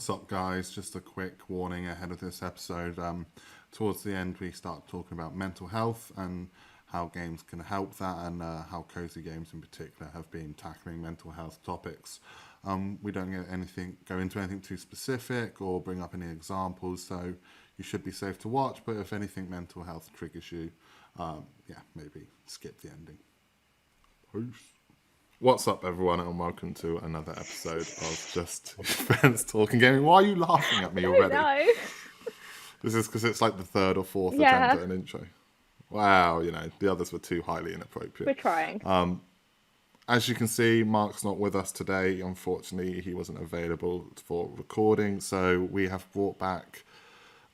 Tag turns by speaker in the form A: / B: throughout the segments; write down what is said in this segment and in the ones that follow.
A: What's up, guys? Just a quick warning ahead of this episode. Towards the end, we start talking about mental health and how games can help that, and how Cosy Games in particular have been tackling mental health topics. We don't go into anything too specific or bring up any examples, so you should be safe to watch. But if anything mental health triggers you, maybe skip the ending. Peace. What's up, everyone, and welcome to another episode of Just Friends Talking Gaming. Why are you laughing at me already?
B: No.
A: This is because it's like the third or fourth
B: Yeah.
A: attempt at an intro. Wow, the others were too highly inappropriate.
B: We're trying.
A: As you can see, Mark's not with us today. Unfortunately, he wasn't available for recording, so we have brought back...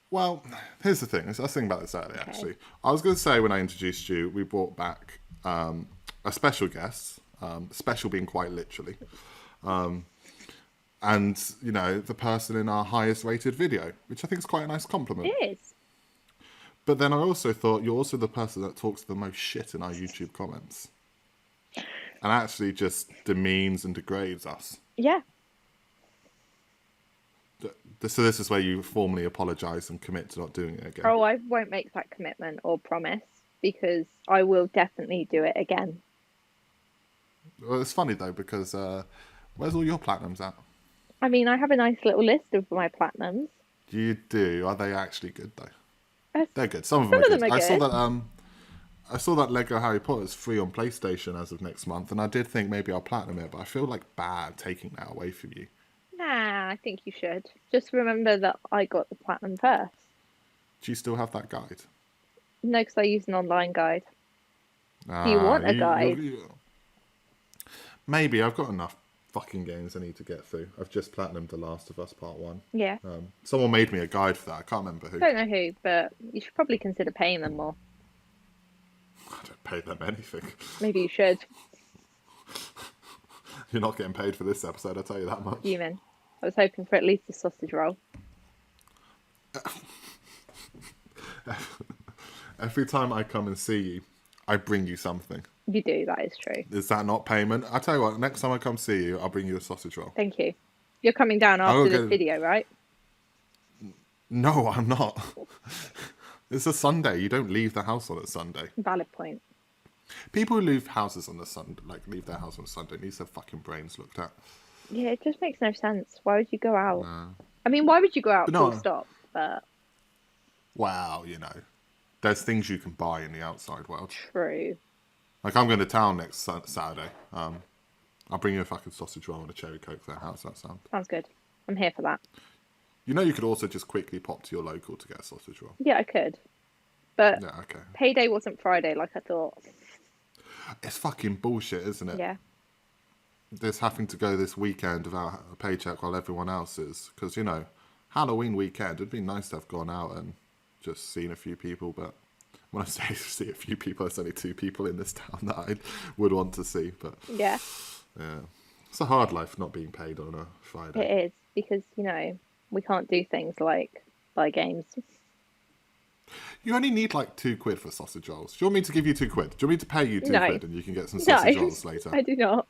A: Well, here's the thing. I was thinking about this earlier, actually. I was going to say when I introduced you, we brought back a special guest. Special being quite literally. And, the person in our highest rated video, which I think is quite a nice compliment.
B: It is.
A: But then I also thought you're also the person that talks the most shit in our YouTube comments. And actually just demeans and degrades us.
B: Yeah.
A: So this is where you formally apologise and commit to not doing it again.
B: Oh, I won't make that commitment or promise, because I will definitely do it again.
A: Well, it's funny though, because where's all your platinums at?
B: I mean, I have a nice little list of my platinums.
A: You do? Are they actually good though? They're good. Some of
B: Some
A: them
B: of
A: are
B: them
A: good.
B: are
A: I saw that Lego Harry Potter is free on PlayStation as of next month, and I did think maybe I'll platinum it, but I feel like bad taking that away from you.
B: Nah, I think you should. Just remember that I got the platinum first.
A: Do you still have that guide?
B: No, because I use an online guide. Do you want a guide?
A: Maybe. I've got enough fucking games I need to get through. I've just platinumed The Last of Us Part 1.
B: Yeah.
A: Someone made me a guide for that. I can't remember who.
B: I don't know who, but you should probably consider paying them more.
A: I don't pay them anything.
B: Maybe you should.
A: You're not getting paid for this episode, I'll tell you that much.
B: Human. I was hoping for at least a sausage roll.
A: Every time I come and see you, I bring you something.
B: You do, that is true.
A: Is that not payment? I'll tell you what, next time I come see you, I'll bring you a sausage roll.
B: Thank you. You're coming down after this video, right?
A: No, I'm not. It's a Sunday. You don't leave the house on a Sunday.
B: Valid point.
A: People who leave houses on the Sunday, leave their house on a Sunday, need their fucking brains looked at.
B: Yeah, it just makes no sense. Why would you go out? No. I mean, why would you go out full stop? But
A: wow, there's things you can buy in the outside world.
B: True.
A: Like, I'm going to town next Saturday. I'll bring you a fucking sausage roll and a cherry coke there. How's that sound?
B: Sounds good. I'm here for that.
A: You could also just quickly pop to your local to get a sausage roll.
B: Yeah, I could. But
A: yeah, okay.
B: Payday wasn't Friday like I thought.
A: It's fucking bullshit, isn't it?
B: Yeah.
A: This having to go this weekend without a paycheck while everyone else is. Because, Halloween weekend, it'd be nice to have gone out and just seen a few people. But when I say see a few people, there's only 2 people in this town that I would want to see. But
B: yeah.
A: It's a hard life not being paid on a Friday.
B: It is, because, we can't do things like buy games.
A: You only need like £2 for sausage rolls. Do you want me to give you £2? Do you want me to pay you £2 and you can get some sausage rolls later?
B: I do not.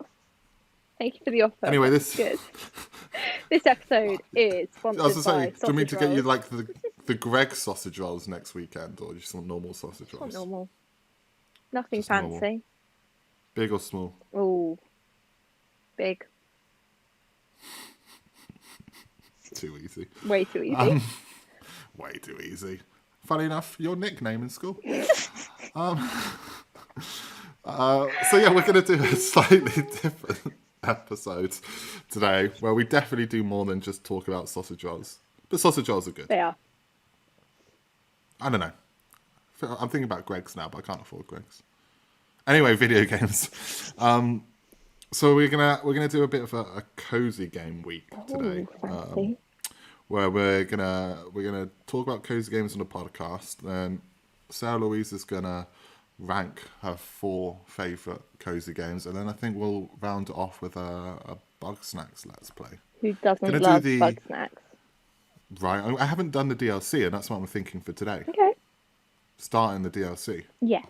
B: Thank you for the offer.
A: Anyway,
B: good. This episode is sponsored by sausage rolls.
A: Do you want me to get you like the Greg sausage rolls next weekend, or just want normal sausage rolls?
B: Normal. Nothing
A: just
B: fancy.
A: Normal. Big or small?
B: Oh, big.
A: Too easy.
B: Way too easy.
A: Way too easy. Funny enough, your nickname in school. So yeah, we're going to do a slightly different episode today, where we definitely do more than just talk about sausage rolls. But sausage rolls are good.
B: They are.
A: I don't know. I'm thinking about Greg's now, but I can't afford Greg's. Anyway, video games. So we're gonna do a bit of a cozy game week today.
B: Fancy.
A: Where we're gonna talk about cozy games on the podcast. Then Sarah Louise is gonna rank her 4 favourite cozy games, and then I think we'll round it off with a Bug Snacks Let's Play.
B: Who doesn't love Bug Snacks?
A: Right, I haven't done the DLC, and that's what I'm thinking for today.
B: Okay.
A: Starting the DLC.
B: Yes,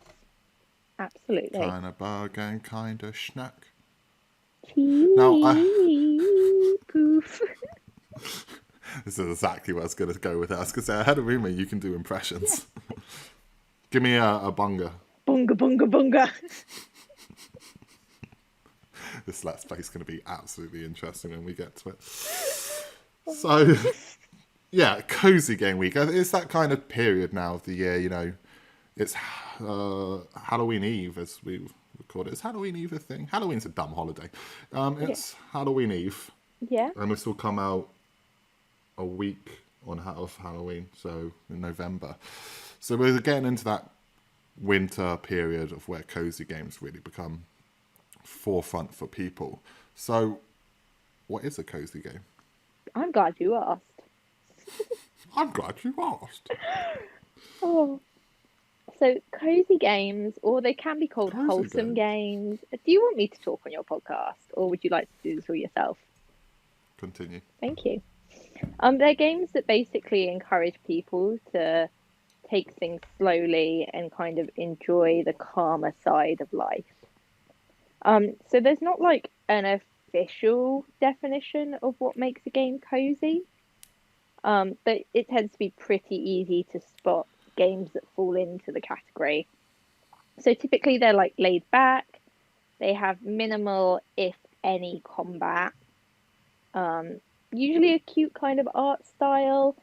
B: absolutely.
A: Kind of bug and kind of snack.
B: Now, poof.
A: This is exactly where I was going to go with it. I was going to say, I had a rumor you can do impressions. Yeah. Give me a bunga.
B: Bunga, bunga, bunga.
A: This Let's Play is going to be absolutely interesting when we get to it. So, yeah, Cozy Game Week. It's that kind of period now of the year, you know. It's Halloween Eve, as we record it. Is Halloween Eve a thing? Halloween's a dumb holiday. It's Halloween Eve.
B: Yeah.
A: And this will come out a week of Halloween, so in November. So we're getting into that winter period of where cozy games really become forefront for people. So what is a cozy game?
B: I'm glad you asked.
A: I'm glad you asked.
B: Oh. So cozy games, or they can be called wholesome games. Do you want me to talk on your podcast, or would you like to do this all yourself?
A: Continue.
B: Thank you. They're games that basically encourage people to take things slowly and kind of enjoy the calmer side of life. So there's not like an official definition of what makes a game cozy, but it tends to be pretty easy to spot games that fall into the category. So typically they're like laid back, they have minimal, if any, combat, usually a cute kind of art style,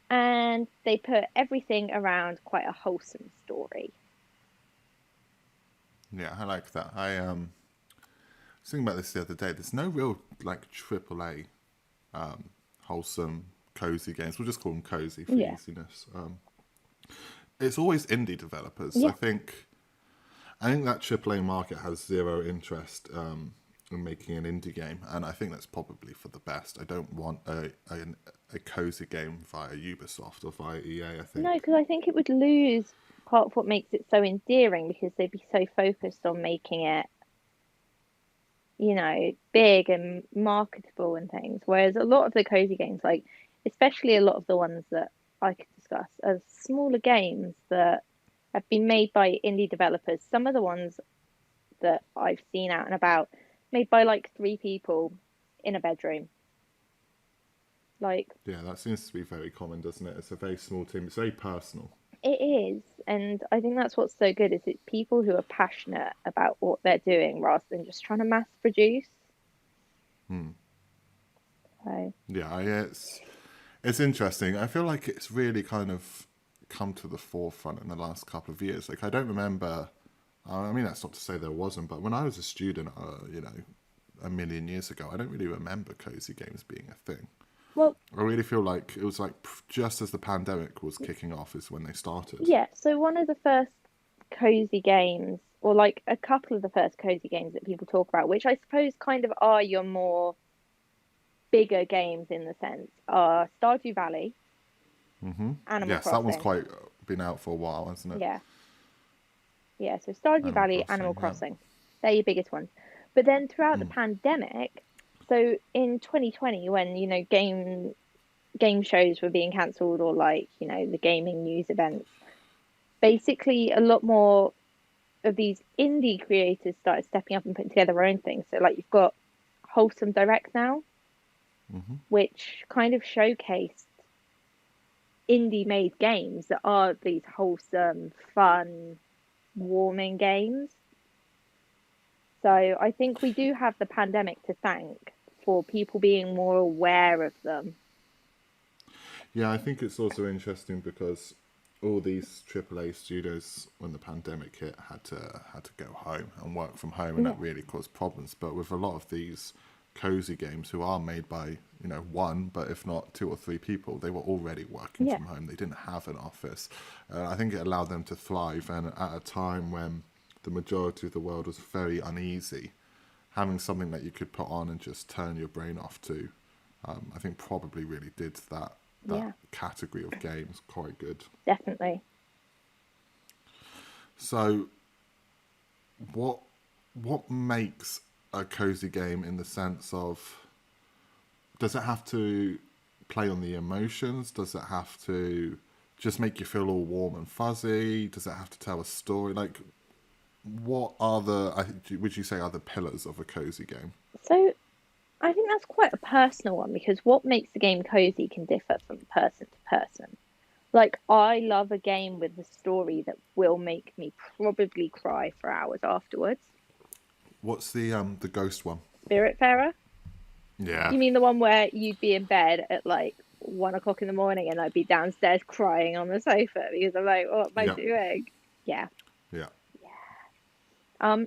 B: and they put everything around quite a wholesome story.
A: Yeah, I like that. I was thinking about this the other day. There's no real like AAA wholesome cozy games. We'll just call them cozy for easiness. It's always indie developers.
B: Yeah.
A: I think that AAA market has zero interest in making an indie game, and I think that's probably for the best. I don't want a cozy game via Ubisoft or via EA. I think
B: No, because I think it would lose part of what makes it so endearing, because they'd be so focused on making it, you know, big and marketable and things. Whereas a lot of the cozy games, like especially a lot of the ones that I could discuss, are smaller games that have been made by indie developers. Some of the ones that I've seen out and about, made by like 3 people in a bedroom. Like,
A: yeah, that seems to be very common, doesn't it? It's a very small team. It's very personal.
B: it is, and I think that's what's so good, is it's people who are passionate about what they're doing rather than just trying to mass produce. So.
A: Yeah, it's interesting. I feel like it's really kind of come to the forefront in the last couple of years. Like, I don't remember. I mean, that's not to say there wasn't, but when I was a student, you know, a million years ago, I don't really remember cozy games being a thing.
B: Well,
A: I really feel like it was like just as the pandemic was kicking off is when they started.
B: yeah, so one of the first cozy games, or like a couple of the first cozy games that people talk about, which I suppose kind of are your more bigger games in the sense, are Stardew Valley, Animal Crossing.
A: That one's quite been out for a while, hasn't it?
B: Yeah, so Stardew Valley, Animal Crossing, they're your biggest ones. But then throughout the pandemic, so in 2020, when, you know, game shows were being cancelled, or like, you know, the gaming news events, basically a lot more of these indie creators started stepping up and putting together their own things. So like you've got Wholesome Direct now, which kind of showcased indie made games that are these wholesome, fun, warming games. So I think we do have the pandemic to thank for people being more aware of them.
A: Yeah, I think it's also interesting because all these AAA studios, when the pandemic hit, had to go home and work from home, and that really caused problems. But with a lot of these cozy games, who are made by, you know, 1, but if not 2 or 3 people, they were already working from home. They didn't have an office. I think it allowed them to thrive, and at a time when the majority of the world was very uneasy, having something that you could put on and just turn your brain off to, I think probably really did that category of games quite good.
B: Definitely.
A: So what makes a cozy game, in the sense of, does it have to play on the emotions? Does it have to just make you feel all warm and fuzzy? Does it have to tell a story? Like, what are would you say are the pillars of a cozy game?
B: So I think that's quite a personal one because what makes the game cozy can differ from person to person. Like, I love a game with a story that will make me probably cry for hours afterwards.
A: What's the ghost one?
B: Spiritfarer?
A: Yeah.
B: You mean the one where you'd be in bed at like 1 o'clock in the morning and I'd be downstairs crying on the sofa because I'm like, what am I
A: Yeah.
B: doing? Yeah.
A: Yeah.
B: Um,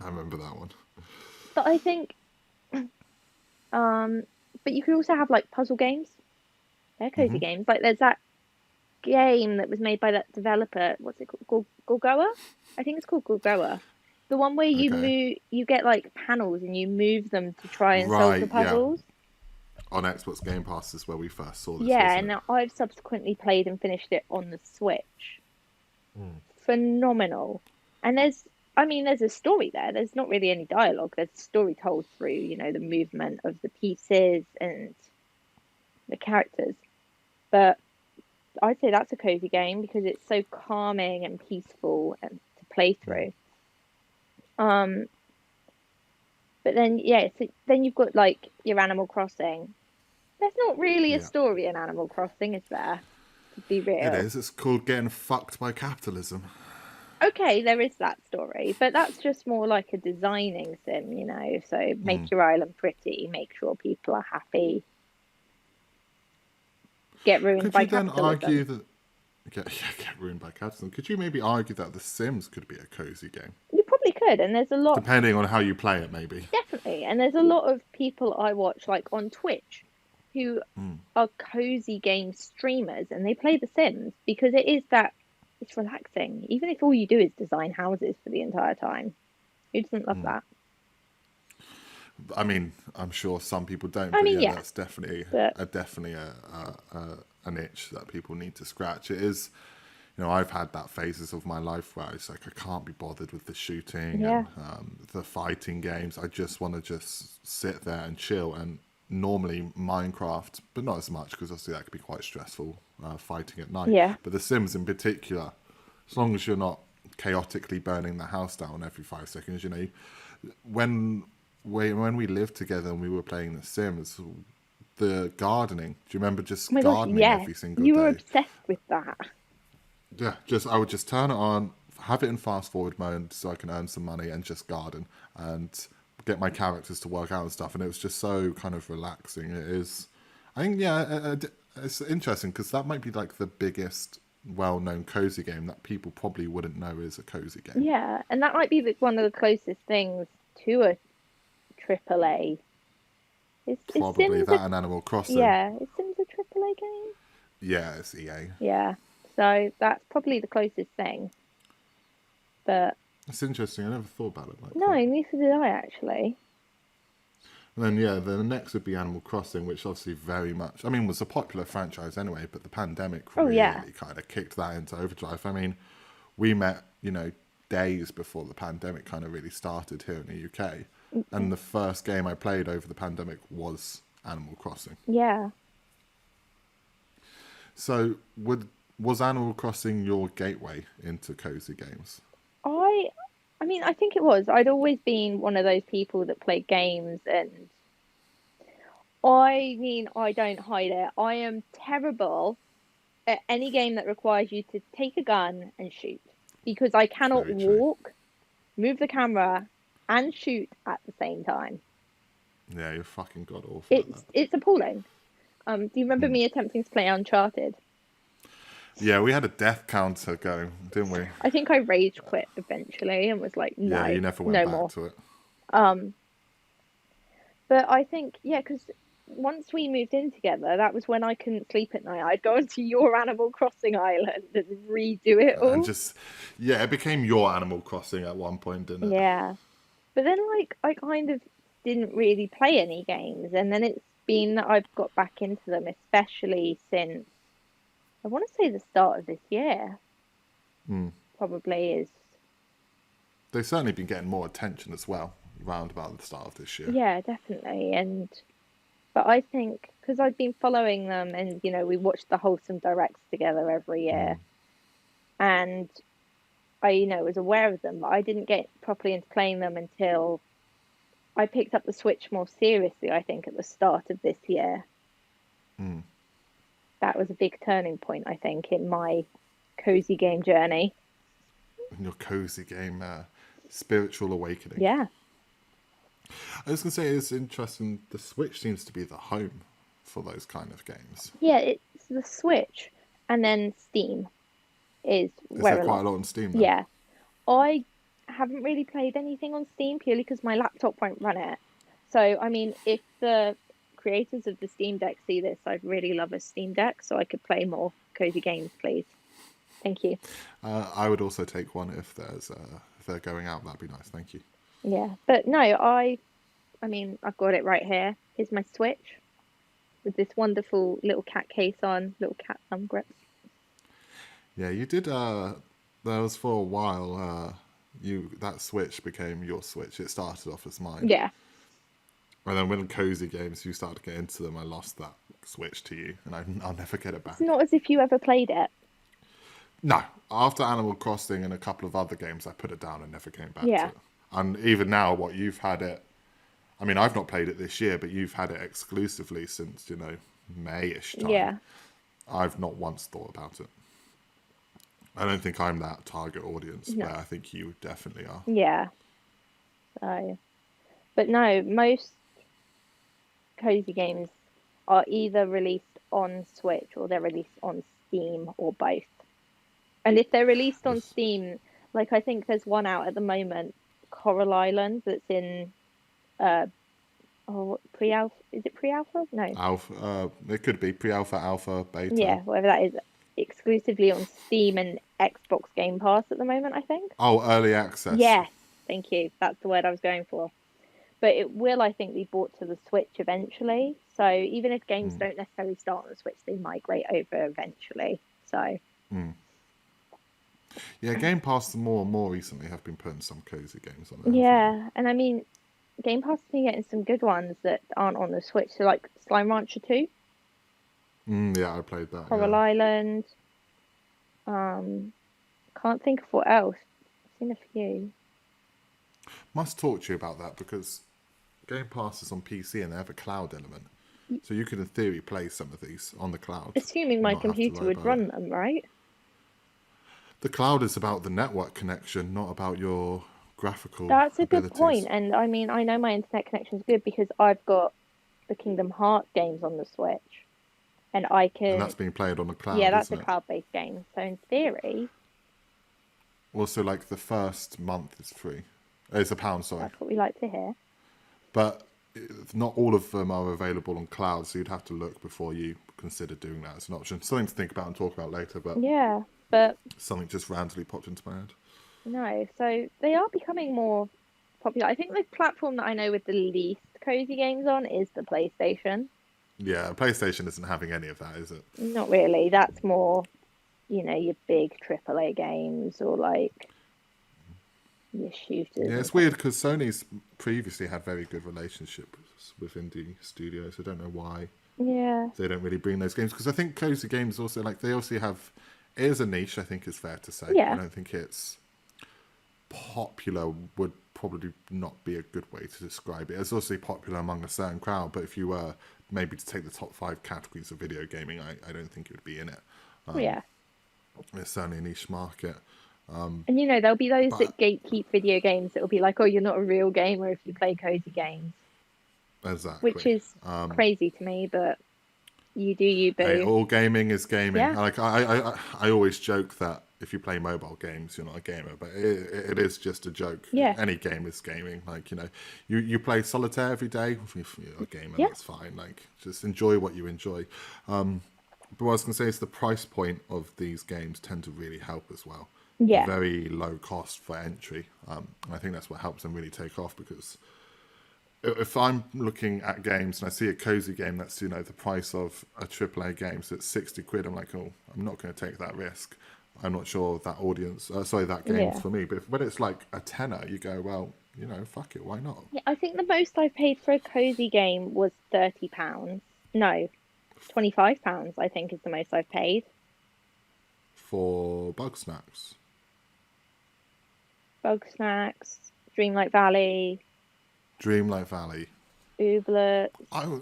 A: I remember that one.
B: but I think, um, but you could also have like puzzle games. They're cozy games. Like there's that game that was made by that developer. What's it called? Gorgoa? I think it's called Gorgoa. The one where
A: Okay.
B: you get like panels and you move them to try and solve the
A: Right. Yeah.
B: puzzles.
A: On Xbox Game Pass is where we first saw this,
B: Yeah,
A: wasn't
B: and
A: it?
B: I've subsequently played and finished it on the Switch. Phenomenal. And there's a story there. There's not really any dialogue. There's a story told through, the movement of the pieces and the characters. But I'd say that's a cozy game because it's so calming and peaceful and to play through. Um, but then yeah, so then you've got like your Animal Crossing. There's not really a
A: Yeah.
B: story in Animal Crossing, is there? To be
A: It
B: real.
A: is. It's called Getting Fucked by Capitalism.
B: Okay, there is that story, but that's just more like a designing sim, So make your island pretty, make sure people are happy, get ruined
A: Could
B: by
A: you then argue
B: capitalism.
A: that get ruined by capitalism? Could you maybe argue that The Sims could be a cozy game,
B: You probably could, and there's a lot,
A: depending on how you play it, maybe?
B: definitely, and there's a lot of people I watch like on Twitch who are cozy game streamers, and they play The Sims because it's relaxing, even if all you do is design houses for the entire time. Who doesn't love that?
A: I mean, I'm sure some people don't,
B: I
A: but
B: mean,
A: yeah,
B: yeah,
A: that's definitely
B: but
A: an itch that people need to scratch. It is, I've had that phases of my life where it's like I can't be bothered with the shooting
B: yeah,
A: and the fighting games. I just want to just sit there and chill. And normally Minecraft, but not as much because obviously that could be quite stressful, fighting at night.
B: yeah,
A: But The Sims in particular, as long as you're not chaotically burning the house down every 5 seconds, when when we lived together and we were playing The Sims, the gardening. Do you remember just
B: oh my gosh,
A: gardening
B: yes,
A: every single
B: you were
A: day?
B: obsessed with that.
A: Yeah, I would just turn it on, have it in fast forward mode so I can earn some money and just garden and get my characters to work out and stuff. And it was just so kind of relaxing. It is, I think, yeah, it's interesting because that might be like the biggest well-known cozy game that people probably wouldn't know is a cozy game.
B: Yeah, and that might be one of the closest things to a triple A. Is
A: Probably
B: Sims a
A: that and Animal Crossing.
B: yeah? Is Sims a triple A game?
A: Yeah, it's EA.
B: Yeah, so that's probably the closest thing. But
A: It's interesting. I never thought about it like
B: no,
A: that.
B: neither did I actually.
A: And then yeah, the next would be Animal Crossing, which obviously very much, I mean, was a popular franchise anyway, but the pandemic
B: Oh
A: really
B: yeah,
A: kind of kicked that into overdrive. I mean, we met, days before the pandemic kind of really started here in the UK, and the first game I played over the pandemic was Animal Crossing.
B: yeah.
A: So, was Animal Crossing your gateway into cozy games?
B: I I mean, I think it was. I'd always been one of those people that played games, and I mean, I don't hide it. I am terrible at any game that requires you to take a gun and shoot because I cannot
A: Very true.
B: walk, move the camera, and shoot at the same time.
A: Yeah, you're fucking god awful at that.
B: It's appalling. Do you remember me attempting to play Uncharted?
A: Yeah, we had a death counter going, didn't we?
B: I think I rage quit eventually and was like,
A: Yeah,
B: no,
A: you never went
B: no
A: back
B: more.
A: to it.
B: Um, but I think, yeah, because once we moved in together, that was when I couldn't sleep at night. I'd go onto your Animal Crossing island and redo it
A: And
B: all.
A: just, yeah, it became your Animal Crossing at one point, didn't it?
B: Yeah. But then, like, I kind of didn't really play any games. And then it's been that I've got back into them, especially since I want to say the start of this year, probably is.
A: They've certainly been getting more attention as well, round about the start of this year.
B: Yeah, definitely. But I think because I've been following them and, we watched the Wholesome Directs together every year. And I, was aware of them, but I didn't get properly into playing them until I picked up the Switch more seriously, I think, at the start of this year. That was a big turning point, I think, in my cozy game journey.
A: In your cozy game spiritual awakening.
B: Yeah.
A: I was going to say, it's interesting, the Switch seems to be the home for those kind of games.
B: Yeah, it's the Switch, and then Steam is
A: Is
B: where
A: there
B: a
A: quite
B: lot.
A: a lot on Steam then?
B: Yeah. I haven't really played anything on Steam purely because my laptop won't run it. So, I mean, if the creators of the Steam Deck see this, I'd really love a Steam Deck so I could play more cozy games, please. Thank you.
A: I would also take one if they're going out. That'd be nice. Thank you.
B: Yeah, but no, I mean, I've got it right here. Here's my Switch with this wonderful little cat case on, little cat thumb grips.
A: Yeah, you did. There was for a while. That Switch became your Switch. It started off as mine.
B: Yeah.
A: And then when cozy games, you started to get into them. I lost that Switch to you, and I'll never get it back.
B: It's not as if you ever played it.
A: No, after Animal Crossing and a couple of other games, I put it down and never came back
B: Yeah.
A: to it. And even now, you've had it. I mean, I've not played it this year, but you've had it exclusively since, May-ish time.
B: Yeah.
A: I've not once thought about it. I don't think I'm that target audience,
B: No.
A: but I think you definitely are.
B: Yeah. So, but no, most cozy games are either released on Switch or they're released on Steam or both. And if they're released on Steam, like I think there's one out at the moment, Coral Island, that's in pre-alpha. Is it pre-alpha? No.
A: Alpha. It could be pre-alpha, alpha, beta.
B: Yeah, whatever that is, exclusively on Steam and Xbox Game Pass at the moment, I think.
A: Oh, early access.
B: Yes, thank you. That's the word I was going for. But it will, I think, be brought to the Switch eventually. So even if games don't necessarily start on the Switch, they migrate over eventually. So.
A: Yeah, Game Pass more and more recently have been putting some cozy games on there.
B: Yeah, and I mean, Game Pass has been getting some good ones that aren't on the Switch. So like Slime Rancher 2.
A: Yeah, I played that.
B: Coral Island. Can't think of what else. I've seen a few.
A: Must talk to you about that because Game Pass is on PC and they have a cloud element. So you could, in theory, play some of these on the cloud.
B: Assuming my computer would run them, right?
A: The cloud is about the network connection, not about your graphical
B: That's a
A: abilities.
B: good point. And I mean, I know my internet connection's good because I've got the Kingdom Hearts games on the Switch. And I can...
A: And that's being played on the cloud,
B: yeah, that's
A: isn't
B: a cloud-based game. So in theory...
A: Also, like, the first month is free. It's £1, sorry.
B: That's what we like to hear.
A: But not all of them are available on cloud, so you'd have to look before you consider doing that as an option. Something to think about and talk about later, but...
B: yeah, but...
A: something just randomly popped into my head.
B: No, so they are becoming more popular. I think the platform that I know with the least cozy games on is the PlayStation.
A: Yeah, PlayStation isn't having any of that, is it?
B: Not really. That's more, your big AAA games or like your shooters.
A: Yeah, it's weird because Sony's previously had very good relationships with indie studios. I don't know why.
B: Yeah.
A: They don't really bring those games because I think cozy games also they also have. It is a niche, I think is fair to say.
B: Yeah.
A: I don't think it's popular. Would probably not be a good way to describe it. It's also popular among a certain crowd, but if you were maybe to take the top 5 categories of video gaming, I don't think it would be in it.
B: Yeah.
A: It's certainly a niche market.
B: And there'll be those that gatekeep video games that will be like, oh, you're not a real gamer if you play cozy games.
A: Exactly.
B: Which is crazy to me, but you do you, boo.
A: Hey, all gaming is gaming.
B: Yeah.
A: Like I always joke that if you play mobile games, you're not a gamer, but it is just a joke.
B: Yeah.
A: Any game is gaming. Like, you play solitaire every day. If you're a gamer,
B: Yeah.
A: that's fine. Like, just enjoy what you enjoy. But what I was going to say is the price point of these games tend to really help as well.
B: Yeah.
A: Very low cost for entry. And I think that's what helps them really take off because if I'm looking at games and I see a cozy game that's, the price of a AAA game, so it's 60 quid, I'm like, oh, I'm not going to take that risk. I'm not sure that that game's for me. But when it's like a tenner, you go, well, fuck it, why not?
B: Yeah, I think the most I've paid for a cozy game was £30. No, £25, I think, is the most I've paid.
A: For Bug Snacks,
B: Dreamlight Valley.
A: Dreamlight Valley.
B: Ooblets,
A: I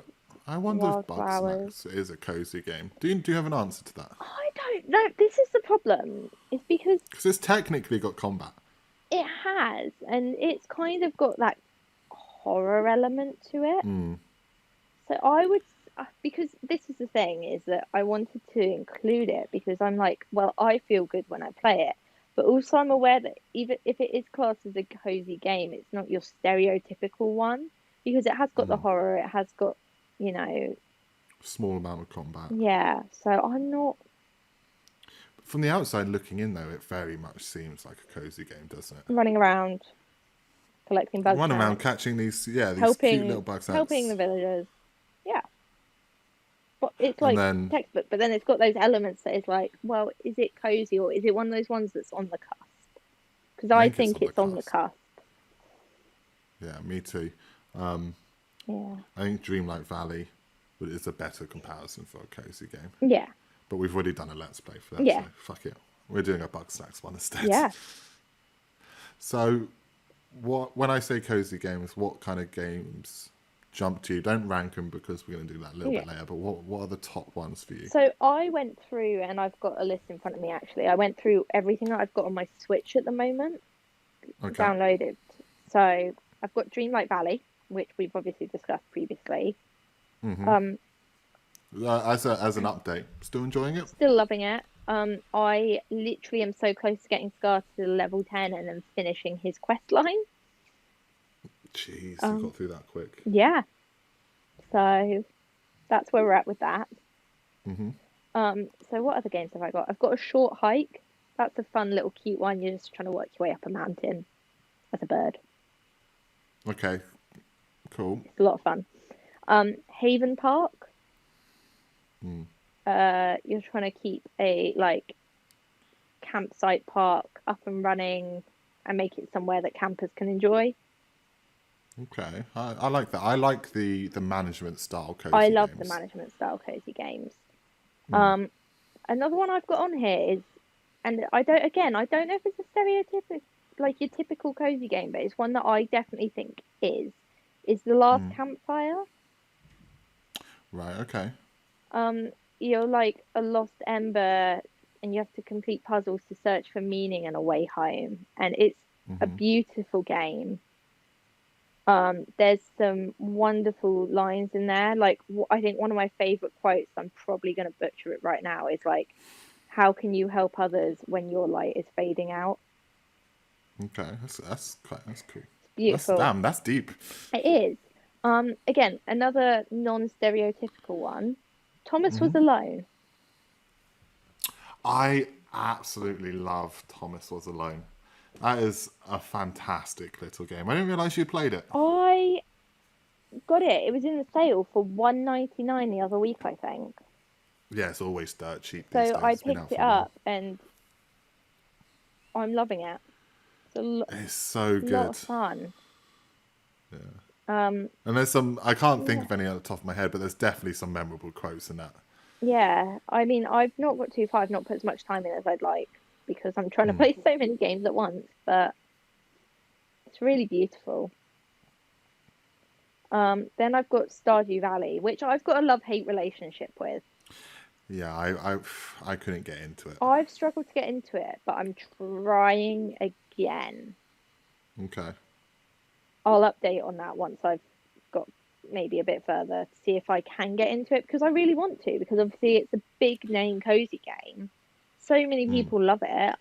A: I wonder if Bug
B: Wildflowers.
A: Snacks is a cozy game. Do you have an answer to that?
B: I don't know. This is the problem. It's because
A: Because it's technically got combat.
B: it has, and it's kind of got that horror element to it.
A: Mm.
B: So I would, because this is the thing, is that I wanted to include it because I'm like, well, I feel good when I play it, but also I'm aware that even if it is classed as a cozy game, it's not your stereotypical one because it has got the horror, it has got, you know,
A: Small amount of combat.
B: yeah. So I'm not,
A: From the outside looking in, though, it very much seems like a cozy game, doesn't it?
B: running around collecting bug
A: Run around
B: snacks,
A: catching these cute little
B: helping
A: bug
B: helping the
A: snacks.
B: villagers. Yeah, but it's
A: And
B: like
A: then
B: textbook. But then it's got those elements that is like, well, is it cozy or is it one of those ones that's on the cusp? Because
A: I
B: I
A: think it's
B: think
A: on the
B: it's on the
A: cusp.
B: cusp.
A: Yeah, me too.
B: Yeah,
A: I think Dreamlight Valley is a better comparison for a cozy game.
B: yeah,
A: But we've already done a Let's Play for that,
B: yeah,
A: so fuck it. We're doing a Bug Snacks one instead.
B: yeah.
A: So, when I say cozy games, what kind of games jump to you? Don't rank them because we're going to do that a little
B: Yeah.
A: bit later, but what are the top ones for you?
B: So I went through, and I've got a list in front of me actually. I went through everything that I've got on my Switch at the moment,
A: Okay.
B: downloaded. So I've got Dreamlight Valley, which we've obviously discussed previously.
A: As an update, still enjoying it?
B: Still loving it. I literally am so close to getting started at level 10 and then finishing his quest line.
A: Jeez, you got through that quick.
B: Yeah. So that's where we're at with that. So what other games have I got? I've got a short hike. That's a fun little cute one. You're just trying to work your way up a mountain as a bird.
A: Okay, cool.
B: It's a lot of fun. Haven Park. You're trying to keep a like campsite park up and running and make it somewhere that campers can enjoy.
A: Okay, I like that. I like the management style cozy
B: I love the
A: games.
B: management style cozy games. Another one I've got on here is, and I don't know if it's a stereotypical like your typical cozy game, but it's one that I definitely think is The Last Campfire.
A: Right, okay.
B: You're like a lost ember and you have to complete puzzles to search for meaning and a way home, and it's a beautiful game. There's some wonderful lines in there. Like, I think one of my favorite quotes, I'm probably going to butcher it right now, is like, how can you help others when your light is fading out?
A: Okay, that's cool.
B: Beautiful.
A: That's deep.
B: It is. Again, another non-stereotypical one. Thomas Was Alone.
A: I absolutely love Thomas Was Alone. That is a fantastic little game. I didn't realise you played it.
B: I got it. It was in the sale for $1.99 the other week, I think.
A: Yeah, it's always dirt cheap
B: So
A: these days.
B: I
A: It's been
B: picked
A: out
B: it
A: for a while.
B: up and I'm loving it.
A: It's so
B: It's a
A: good.
B: lot of fun.
A: And there's some, I can't think of any at the top of my head, but there's definitely some memorable quotes in that.
B: Yeah, I mean, I've not got too far. I've not put as much time in as I'd like because I'm trying to play so many games at once, but it's really beautiful. Then I've got Stardew Valley, which I've got a love-hate relationship with.
A: Yeah, I couldn't get into it.
B: I've struggled to get into it, but I'm trying again.
A: Okay.
B: I'll update on that once I've got maybe a bit further to see if I can get into it because I really want to, because obviously it's a big name cozy game. So many people love it.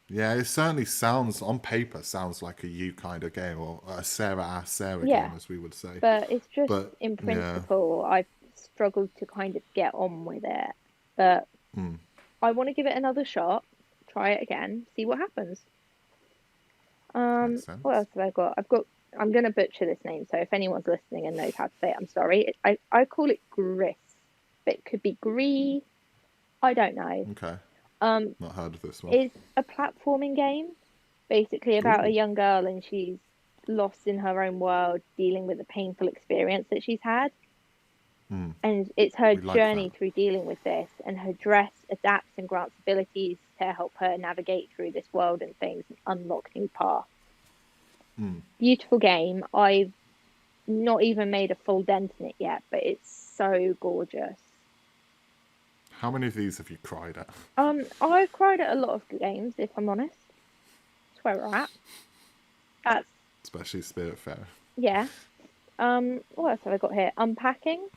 A: Yeah, it certainly sounds, on paper, sounds like a you kind of game, or a Sarah
B: Yeah,
A: game, as we would say.
B: but it's just
A: But,
B: in
A: yeah.
B: principle, I've struggled to kind of get on with it. But I want to give it another shot, try it again, see what happens.
A: Makes sense.
B: What else have I got? I'm going to butcher this name, so if anyone's listening and knows how to say it, I'm sorry. I call it Gris, but it could be Gree. I don't know.
A: Okay. Not heard of this one.
B: It's a platforming game, basically about a young girl and she's lost in her own world, dealing with a painful experience that she's had. And it's her journey through dealing with this, and her dress adapts and grants abilities to help her navigate through this world and things and unlock new paths. Beautiful game. I've not even made a full dent in it yet, but it's so gorgeous.
A: How many of these have you cried at?
B: I've cried at a lot of games, if I'm honest. That's where we're at. That's
A: Especially Spiritfarer.
B: yeah. What else have I got here? Unpacking.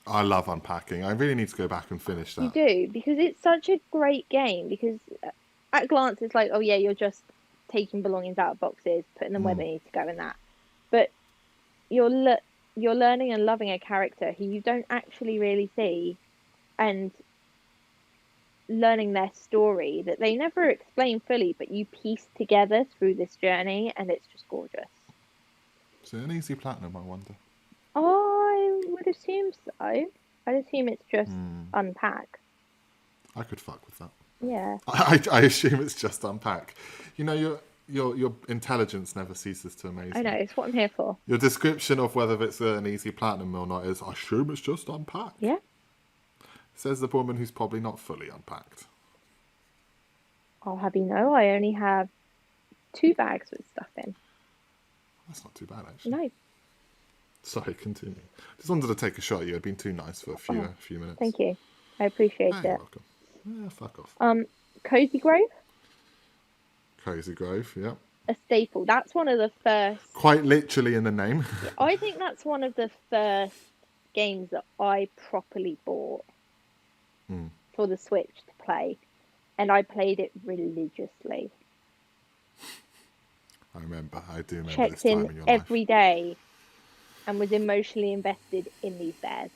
A: I love Unpacking. I really need to go back and finish
B: You
A: that.
B: do, because it's such a great game. Because at a glance, it's like, oh yeah, you're just taking belongings out of boxes, putting them where they need to go, and that. But you're learning and loving a character who you don't actually really see, and learning their story that they never explain fully, but you piece together through this journey, and it's just gorgeous.
A: Is it an easy platinum, I wonder?
B: I would assume so. I'd assume it's just unpack.
A: I could fuck with that.
B: Yeah.
A: I assume it's just Unpack. You know, your intelligence never ceases to amaze me.
B: I know, it's what I'm here for.
A: Your description of whether it's an easy platinum or not is, I assume it's just Unpack.
B: Yeah.
A: Says the woman who's probably not fully unpacked.
B: I'll have you know, I only have 2 bags with stuff in.
A: That's not too bad, actually.
B: No.
A: Sorry, continue. Just wanted to take a shot at you. I've been too nice for a few minutes.
B: Thank you. I appreciate it.
A: You're welcome. Yeah, fuck off.
B: Cozy Grove?
A: Crazy Grove, yeah.
B: A staple. That's one of the first.
A: Quite literally in the name.
B: I think that's one of the first games that I properly bought for the Switch to play. And I played it religiously.
A: I do remember
B: Checked
A: this time in your life.
B: every day and was emotionally invested in these bears.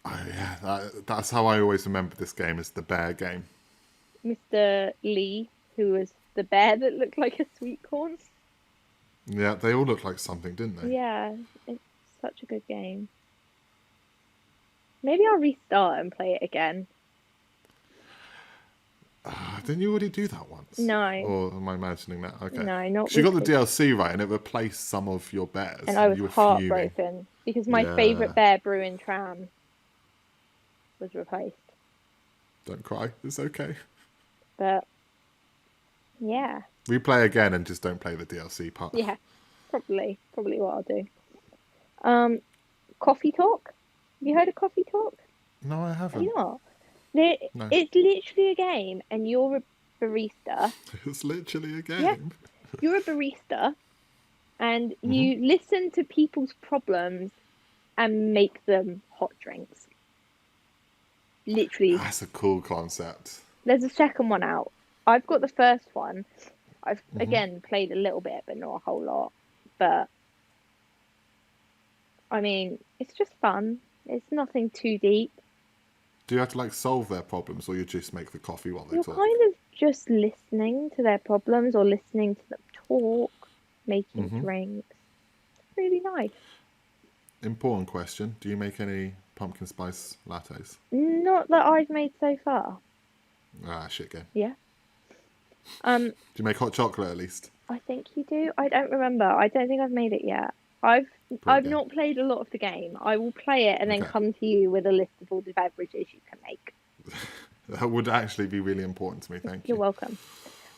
A: Oh yeah, that's how I always remember this game, as the bear game.
B: Mr. Lee, who was the bear that looked like a sweet corn.
A: Yeah, they all looked like something, didn't they?
B: Yeah, it's such a good game. Maybe I'll restart and play it again.
A: Didn't you already do that once?
B: No.
A: Or am I imagining that? Okay.
B: No, not
A: She got the
B: with it.
A: DLC right, and it replaced some of your bears.
B: And I was
A: you were
B: heartbroken
A: fuming.
B: because my favourite bear, Bruin Tram, was replaced.
A: Don't cry. It's okay.
B: But yeah.
A: Replay again and just don't play the DLC part.
B: Yeah, probably what I'll do. Coffee Talk. Have you heard of Coffee Talk?
A: No, I haven't.
B: Have you not?
A: No.
B: It's literally a game, and you're a barista.
A: It's literally a game.
B: Yeah. You're a barista, and you listen to people's problems and make them hot drinks. Literally.
A: That's a cool concept.
B: There's a second one out. I've got the first one. I've, again, played a little bit, but not a whole lot. But, I mean, it's just fun. It's nothing too deep.
A: Do you have to, like, solve their problems, or you just make the coffee while they
B: You're
A: talk?
B: kind of just listening to their problems or listening to them talk, making drinks. Really nice.
A: Important question. Do you make any pumpkin spice lattes?
B: Not that I've made so far.
A: Ah, shit game.
B: Yeah.
A: Do you make hot chocolate at least?
B: I think you do. I don't remember. I don't think I've made it yet. I've not played a lot of the game. I will play it and then come to you with a list of all the beverages you can make.
A: That would actually be really important to me. Thank you.
B: You're welcome.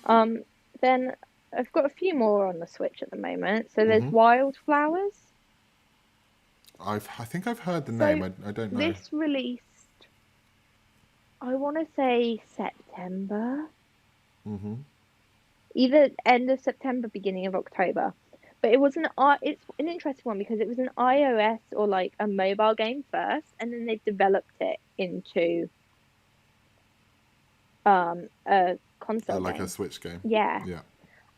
B: Then I've got a few more on the Switch at the moment. So there's Wildflowers.
A: I think I've heard the name. I don't know.
B: This released, I want to say September. Either end of September, beginning of October. But it's an interesting one because it was an iOS or like a mobile game first, and then they've developed it into a console
A: like
B: game.
A: a Switch game.
B: Yeah.
A: Yeah.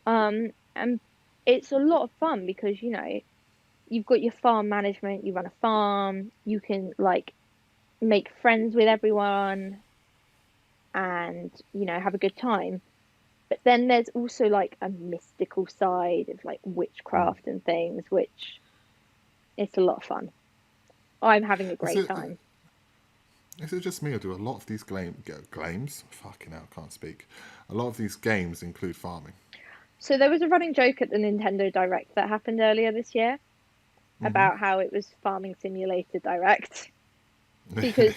B: And it's a lot of fun because, you know, you've got your farm management, you run a farm, you can like make friends with everyone and, you know, have a good time. But then there's also like a mystical side of like witchcraft and things, which it's a lot of fun. I'm having a great time.
A: Is it just me, or do a lot of these games? Fucking hell, can't speak. A lot of these games include farming. So
B: there was a running joke at the Nintendo Direct that happened earlier this year about how it was Farming Simulator Direct. Because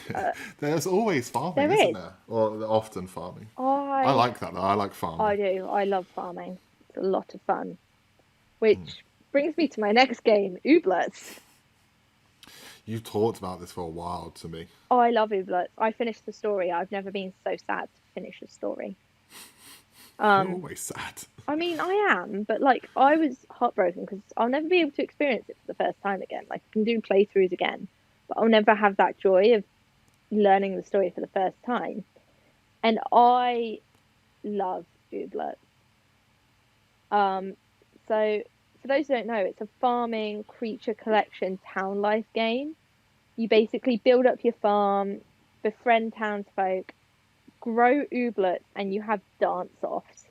A: there's always farming, isn't there? Or often farming. I like that though. I like farming.
B: I do. I love farming. It's a lot of fun. which brings me to my next game, Ooblets.
A: You've talked about this for a while to me.
B: Oh, I love Ooblets. I finished the story. I've never been so sad to finish a story.
A: You're always sad.
B: I mean, I am, but like I was heartbroken because I'll never be able to experience it for the first time again. Like I can do playthroughs again, but I'll never have that joy of learning the story for the first time. And I love Ooblets. So for those who don't know, it's a farming, creature collection, town life game. You basically build up your farm, befriend townsfolk, grow ooblets, and you have dance-offs.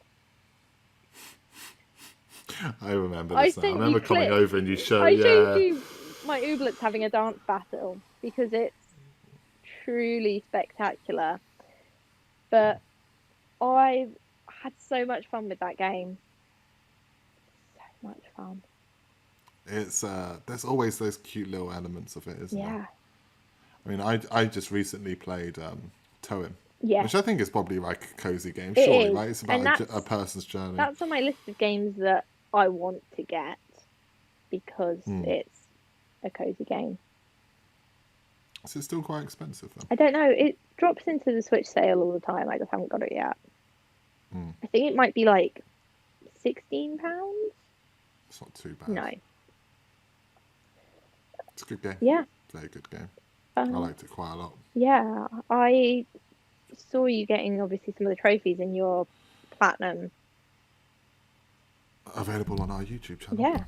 A: I remember this now. I remember coming over and you showed.
B: I showed you my ooblets having a dance battle because it's truly spectacular. But I've had so much fun with that game. So much fun.
A: It's there's always those cute little elements of it, isn't
B: Yeah.
A: there? I mean, I just recently played Toem.
B: Yeah.
A: Which I think is probably like a cozy game,
B: It
A: surely,
B: is.
A: right? It's about a person's journey.
B: That's on my list of games that I want to get because it's a cozy game.
A: Is it still quite expensive then?
B: I don't know. It drops into the Switch sale all the time. I just haven't got it yet. I think it might be like £16.
A: It's not too bad.
B: No.
A: It's a good game.
B: Yeah.
A: Very good game. I liked it quite a lot.
B: Yeah. I saw you getting obviously some of the trophies in your platinum.
A: Available on our YouTube channel.
B: Yeah.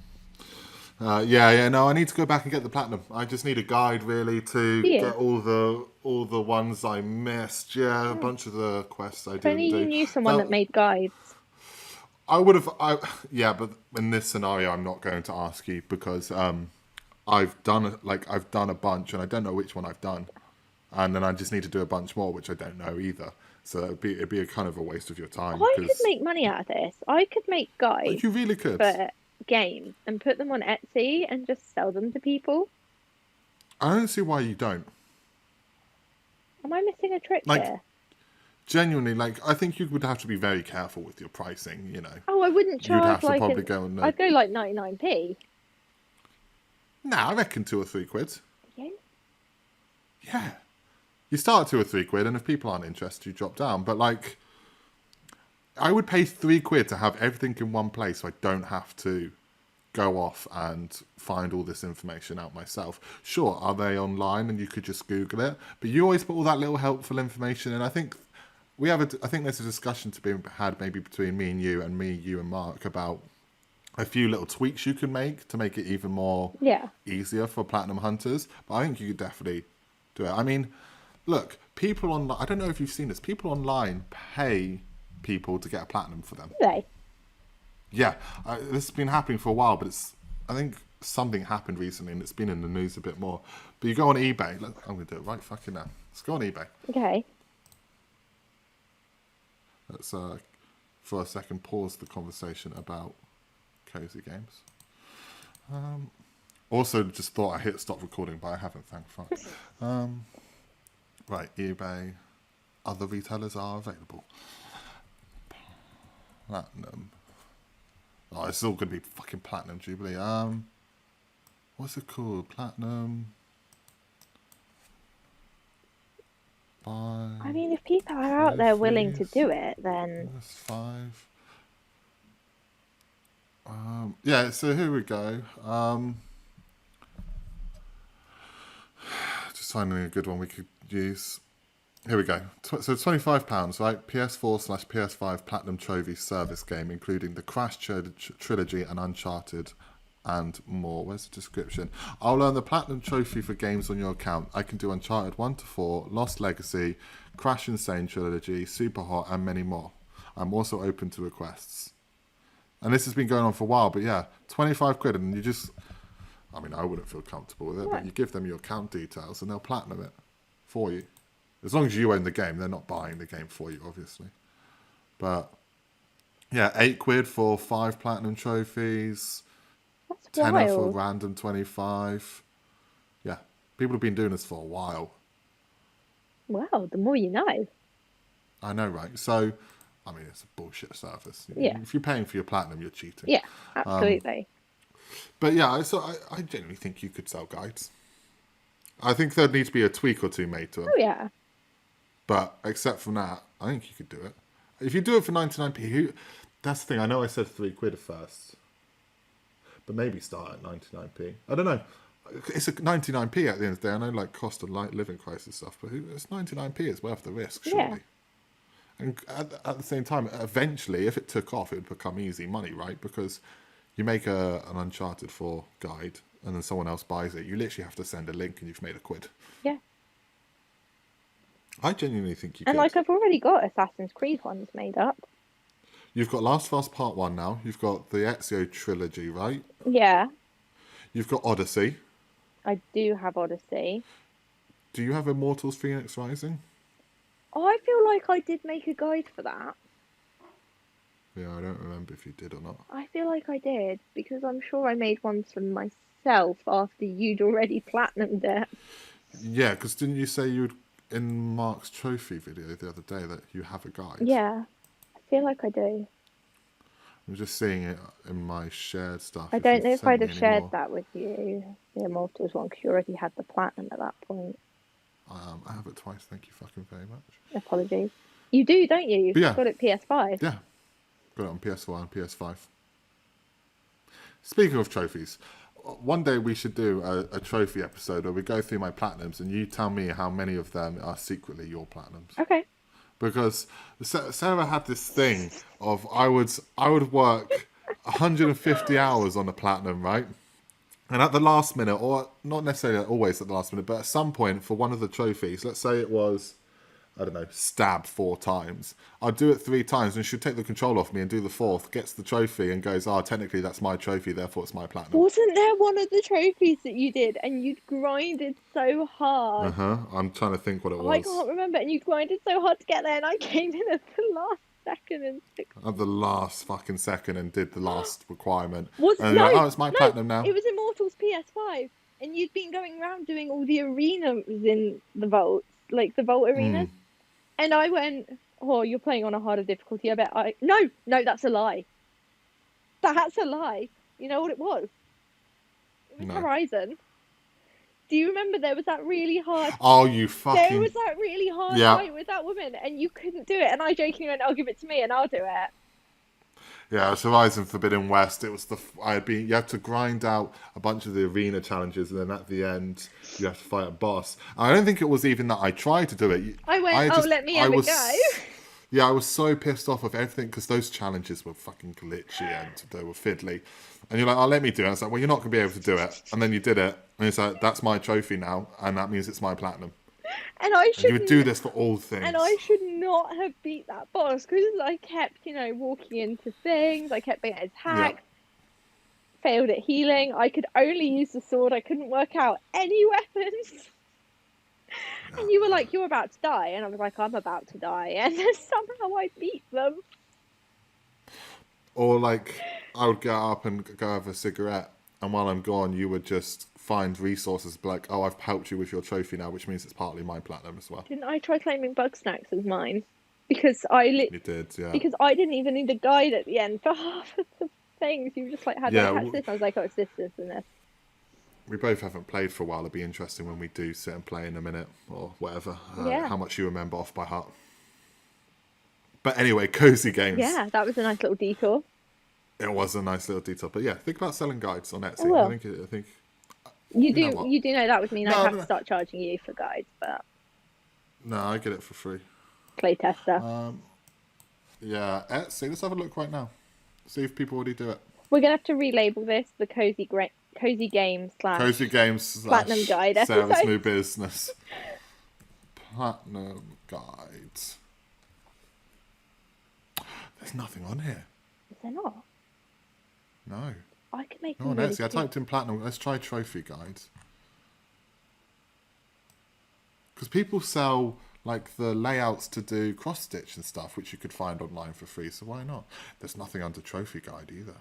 A: No, I need to go back and get the platinum. I just need a guide really to get all the ones I missed. Yeah, a bunch of the quests I didn't do.
B: If only you knew someone that made guides.
A: I would have. But in this scenario, I'm not going to ask you because I've done a bunch and I don't know which one I've done, and then I just need to do a bunch more which I don't know either. So it'd be a kind of a waste of your time.
B: I could make money out of this. I could make guides.
A: You really could.
B: For games and put them on Etsy and just sell them to people.
A: I don't see why you don't.
B: Am I missing a trick here?
A: Genuinely, I think you would have to be very careful with your pricing, you know.
B: Oh, I wouldn't charge
A: You'd have to probably go and...
B: I'd go like 99p.
A: Nah, I reckon 2 or 3 quid.
B: Yeah?
A: Yeah. You start at 2 or 3 quid, and if people aren't interested, you drop down. But, I would pay 3 quid to have everything in one place so I don't have to go off and find all this information out myself. Sure, are they online and you could just Google it? But you always put all that little helpful information in. I think there's a discussion to be had maybe between me and you and Mark about a few little tweaks you can make to make it even more easier for platinum hunters. But I think you could definitely do it. I mean, look, people online, I don't know if you've seen this, people online pay people to get a platinum for them.
B: Do they?
A: Yeah, this has been happening for a while, but I think something happened recently and it's been in the news a bit more. But you go on eBay. I'm going to do it right fucking now. Let's go on eBay.
B: Okay.
A: Let's, for a second, pause the conversation about cozy games. Also, just thought I hit stop recording, but I haven't, thank fuck. Right, eBay. Other retailers are available. Platinum. Oh, it's all going to be fucking Platinum Jubilee. What's it called? Platinum.
B: I mean, if people are out there willing to do it, then...
A: That's 5. Yeah, so here we go. Just finding a good one we could use. Here we go. So £25, right? PS4/PS5 Platinum Trophy service game, including the Crash Trilogy and Uncharted and more. Where's the description? I'll earn the Platinum Trophy for games on your account. I can do Uncharted 1 to 4, Lost Legacy, Crash Insane Trilogy, Super Hot, and many more. I'm also open to requests. And this has been going on for a while, but yeah, 25 quid, and you just... I mean, I wouldn't feel comfortable with it, but you give them your account details and they'll platinum it for you. As long as you own the game, they're not buying the game for you, obviously. But, yeah, 8 quid for 5 platinum trophies.
B: That's
A: tenner
B: wild.
A: for random 25. Yeah, people have been doing this for a while.
B: Wow, the more you know.
A: I know, right? So, I mean, it's a bullshit service.
B: Yeah.
A: If you're paying for your platinum, you're cheating.
B: Yeah, absolutely.
A: But yeah, I genuinely think you could sell guides. I think there'd need to be a tweak or two made to them.
B: Oh yeah.
A: But except from that, I think you could do it. If you do it for 99p, that's the thing. I know I said £3 at first, but maybe start at 99p. I don't know. It's a 99p at the end of the day. I know, like, cost of living crisis stuff, but it's 99p. It's worth the risk, surely.
B: Yeah.
A: And at the same time, eventually, if it took off, it would become easy money, right? Because you make an Uncharted 4 guide, and then someone else buys it. You literally have to send a link, and you've made £1.
B: Yeah.
A: I genuinely think you
B: And
A: could.
B: like, I've already got Assassin's Creed ones made up.
A: You've got Last of Us Part 1 now. You've got the Ezio trilogy, right?
B: Yeah.
A: You've got Odyssey.
B: I do have Odyssey.
A: Do you have Immortals Phoenix Rising?
B: Oh, I feel like I did make a guide for that.
A: Yeah, I don't remember if you did or not.
B: I feel like I did, because I'm sure I made ones for myself after you'd already platinumed it.
A: Yeah, because didn't you say you'd, in Mark's trophy video the other day, that you have a guide?
B: Yeah, I feel like I do.
A: I'm just seeing it in my shared stuff.
B: I don't know if I'd have shared that with you, the Immortals one, because you already had the platinum at that point.
A: I have it twice, thank you fucking very much.
B: Apologies. You do, don't you? You've got it PS5.
A: Yeah, got it on PS4 and PS5. Speaking of trophies, one day we should do a trophy episode where we go through my platinums and you tell me how many of them are secretly your platinums.
B: Okay.
A: Because Sarah had this thing of I would work 150 hours on a platinum, right? And at the last minute, or not necessarily always at the last minute, but at some point for one of the trophies, let's say it was, I don't know, stab 4 times. I'd do it 3 times and she'd take the control off me and do the 4th, gets the trophy and goes, technically that's my trophy, therefore it's my platinum.
B: Wasn't there one of the trophies that you did and you'd grinded so hard?
A: I'm trying to think what it was.
B: I can't remember, and you grinded so hard to get there and I came in at the last second and...
A: At the last fucking second and did the last requirement.
B: It's
A: my platinum now.
B: It was Immortals PS5 and you'd been going around doing all the arenas in the vaults, like the vault arenas. And I went, oh, you're playing on a harder difficulty. I bet No, that's a lie. That's a lie. You know what it was? It was Horizon. Do you remember there was that really hard...
A: Oh, you fucking...
B: There was that really hard fight with that woman and you couldn't do it. And I jokingly went, I'll give it to me and I'll do it.
A: Yeah, it's Horizon Forbidden West. It was you had to grind out a bunch of the arena challenges, and then at the end you have to fight a boss. I don't think it was even that I tried to do it.
B: I went, let me have a go.
A: Yeah, I was so pissed off of everything because those challenges were fucking glitchy and they were fiddly. And you're like, let me do it. And it's like, well, you're not going to be able to do it. And then you did it, and it's like, that's my trophy now, and that means it's my platinum.
B: And you
A: would do this for all things.
B: And I should not have beat that boss because I kept, walking into things. I kept being at his hack. Failed at healing. I could only use the sword. I couldn't work out any weapons. And you were like, you're about to die. And I was like, I'm about to die. And then somehow I beat them.
A: Or like, I would get up and go have a cigarette. And while I'm gone, you would just find resources like, oh, I've helped you with your trophy now, which means it's partly my platinum as well.
B: Didn't I try claiming bug snacks as mine? Because
A: You did, yeah.
B: Because I didn't even need a guide at the end for half of the things. You just like had this. I was like, oh, it's this, and this.
A: We both haven't played for a while. It'd be interesting when we do sit and play in a minute or whatever. How much you remember off by heart. But anyway, Cozy Games.
B: Yeah, that was a nice little detour.
A: It was a nice little detour. But yeah, think about selling guides on Etsy. I think
B: you do know that would mean I'd have to start charging you for guides, but
A: no, I get it for free.
B: Playtester.
A: Yeah, Etsy. Let's have a look right now. See if people already do it.
B: We're gonna have to relabel this the Cozy Games / Platinum Guide
A: Sarah's
B: episode.
A: new business. Platinum Guides. There's nothing on here.
B: Is there not?
A: No.
B: I could make
A: no,
B: really
A: Etsy. I typed in platinum. Let's try trophy guides. Because people sell like the layouts to do cross stitch and stuff, which you could find online for free. So why not? There's nothing under trophy guide either.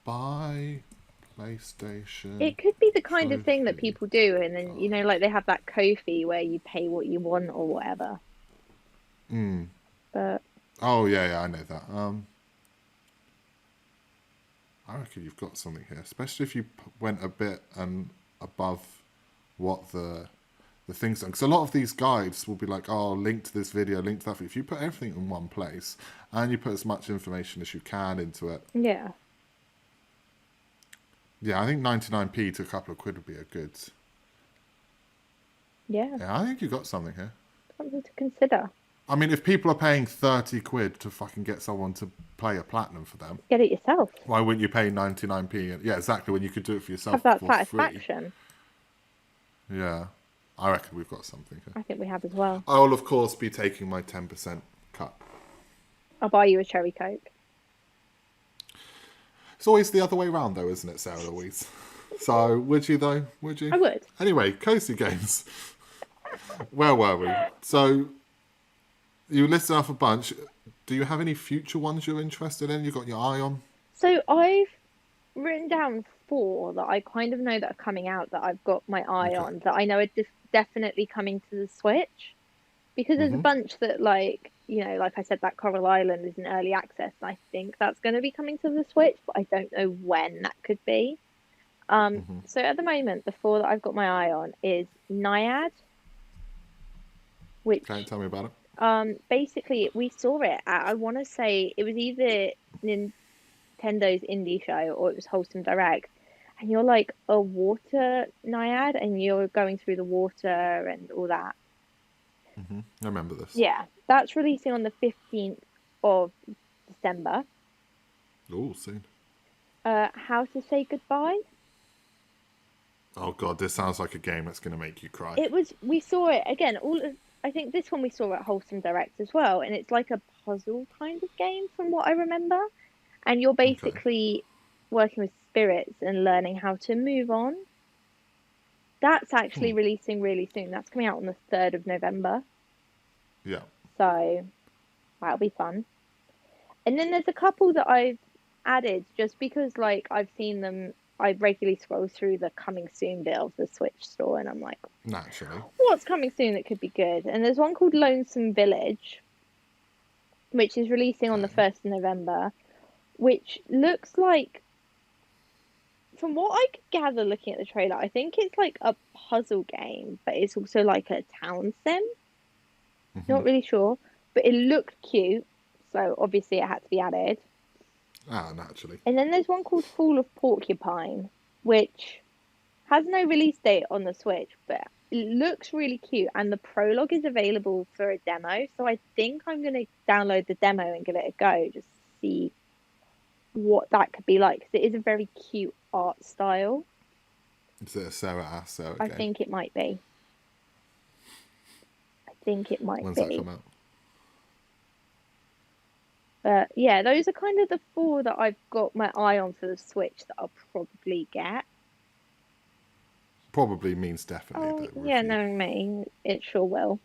A: Buy PlayStation.
B: It could be the kind of thing that people do, and then like they have that Ko-fi where you pay what you want or whatever. But
A: Oh yeah, I know that. I reckon you've got something here, especially if you went a bit and above what the things. Because a lot of these guides will be like, oh, link to this video, link to that. If you put everything in one place and you put as much information as you can into it,
B: yeah,
A: yeah, I think 99p to a couple of quid would be a good.
B: yeah,
A: Yeah, I think you got something here.
B: something to consider.
A: I mean, if people are paying 30 quid to fucking get someone to play a platinum for them,
B: Get it yourself.
A: why wouldn't you pay 99p? Yeah, exactly, when you could do it for yourself
B: Have that
A: for free.
B: satisfaction.
A: Yeah, I reckon we've got something here.
B: I think we have as well.
A: I will, of course, be taking my 10% cut.
B: I'll buy you a cherry Coke.
A: It's always the other way around, though, isn't it, Sarah Louise? So, would you, though? Would you?
B: I would.
A: Anyway, Cosy Games. Where were we? So, you listed off a bunch. Do you have any future ones you're interested in? You got your eye on?
B: So I've written down 4 that I kind of know that are coming out that I've got my eye
A: Okay.
B: on that I know are definitely coming to the Switch. Because there's a
A: Mm-hmm.
B: bunch that, like, like I said, that Coral Island is in early access, and I think that's going to be coming to the Switch, but I don't know when that could be.
A: Mm-hmm.
B: So at the moment, the 4 that I've got my eye on is Naiad,
A: Okay,
B: which
A: tell me about it.
B: basically we saw it at, I want to say it was either Nintendo's indie show or it was Wholesome Direct, and you're like a water naiad, and you're going through the water and all that.
A: Mm-hmm. I remember this.
B: Yeah, that's releasing on the 15th of December.
A: Oh, soon.
B: How to Say Goodbye.
A: Oh, God, this sounds like a game that's going to make you cry.
B: We saw it again. I think this one we saw at Wholesome Direct as well, and it's like a puzzle kind of game from what I remember. And you're
A: Okay.
B: basically working with spirits and learning how to move on. That's actually releasing really soon. That's coming out on the 3rd of November.
A: Yeah.
B: So that'll be fun. And then there's a couple that I've added just because, like, I've seen them. I regularly scroll through the coming soon bit of the Switch store, and I'm like,
A: Naturally.
B: what's coming soon that could be good? And there's one called Lonesome Village, which is releasing on the
A: Okay.
B: 1st of November, which looks like, from what I could gather looking at the trailer, I think it's like a puzzle game, but it's also like a town sim.
A: Mm-hmm.
B: Not really sure, but it looked cute, so obviously it had to be added.
A: Ah, naturally.
B: And then there's one called Fall of Porcupine, which has no release date on the Switch, but it looks really cute, and the prologue is available for a demo. So I think I'm going to download the demo and give it a go, just to see what that could be like, because it is a very cute art style.
A: Is it a Sarah
B: I
A: game?
B: think it might be. I think it might
A: When's that
B: be.
A: come out?
B: But yeah, those are kind of the 4 that I've got my eye on for the Switch that I'll probably get.
A: Probably means definitely.
B: Oh,
A: Though,
B: yeah,
A: review.
B: knowing me, it sure will.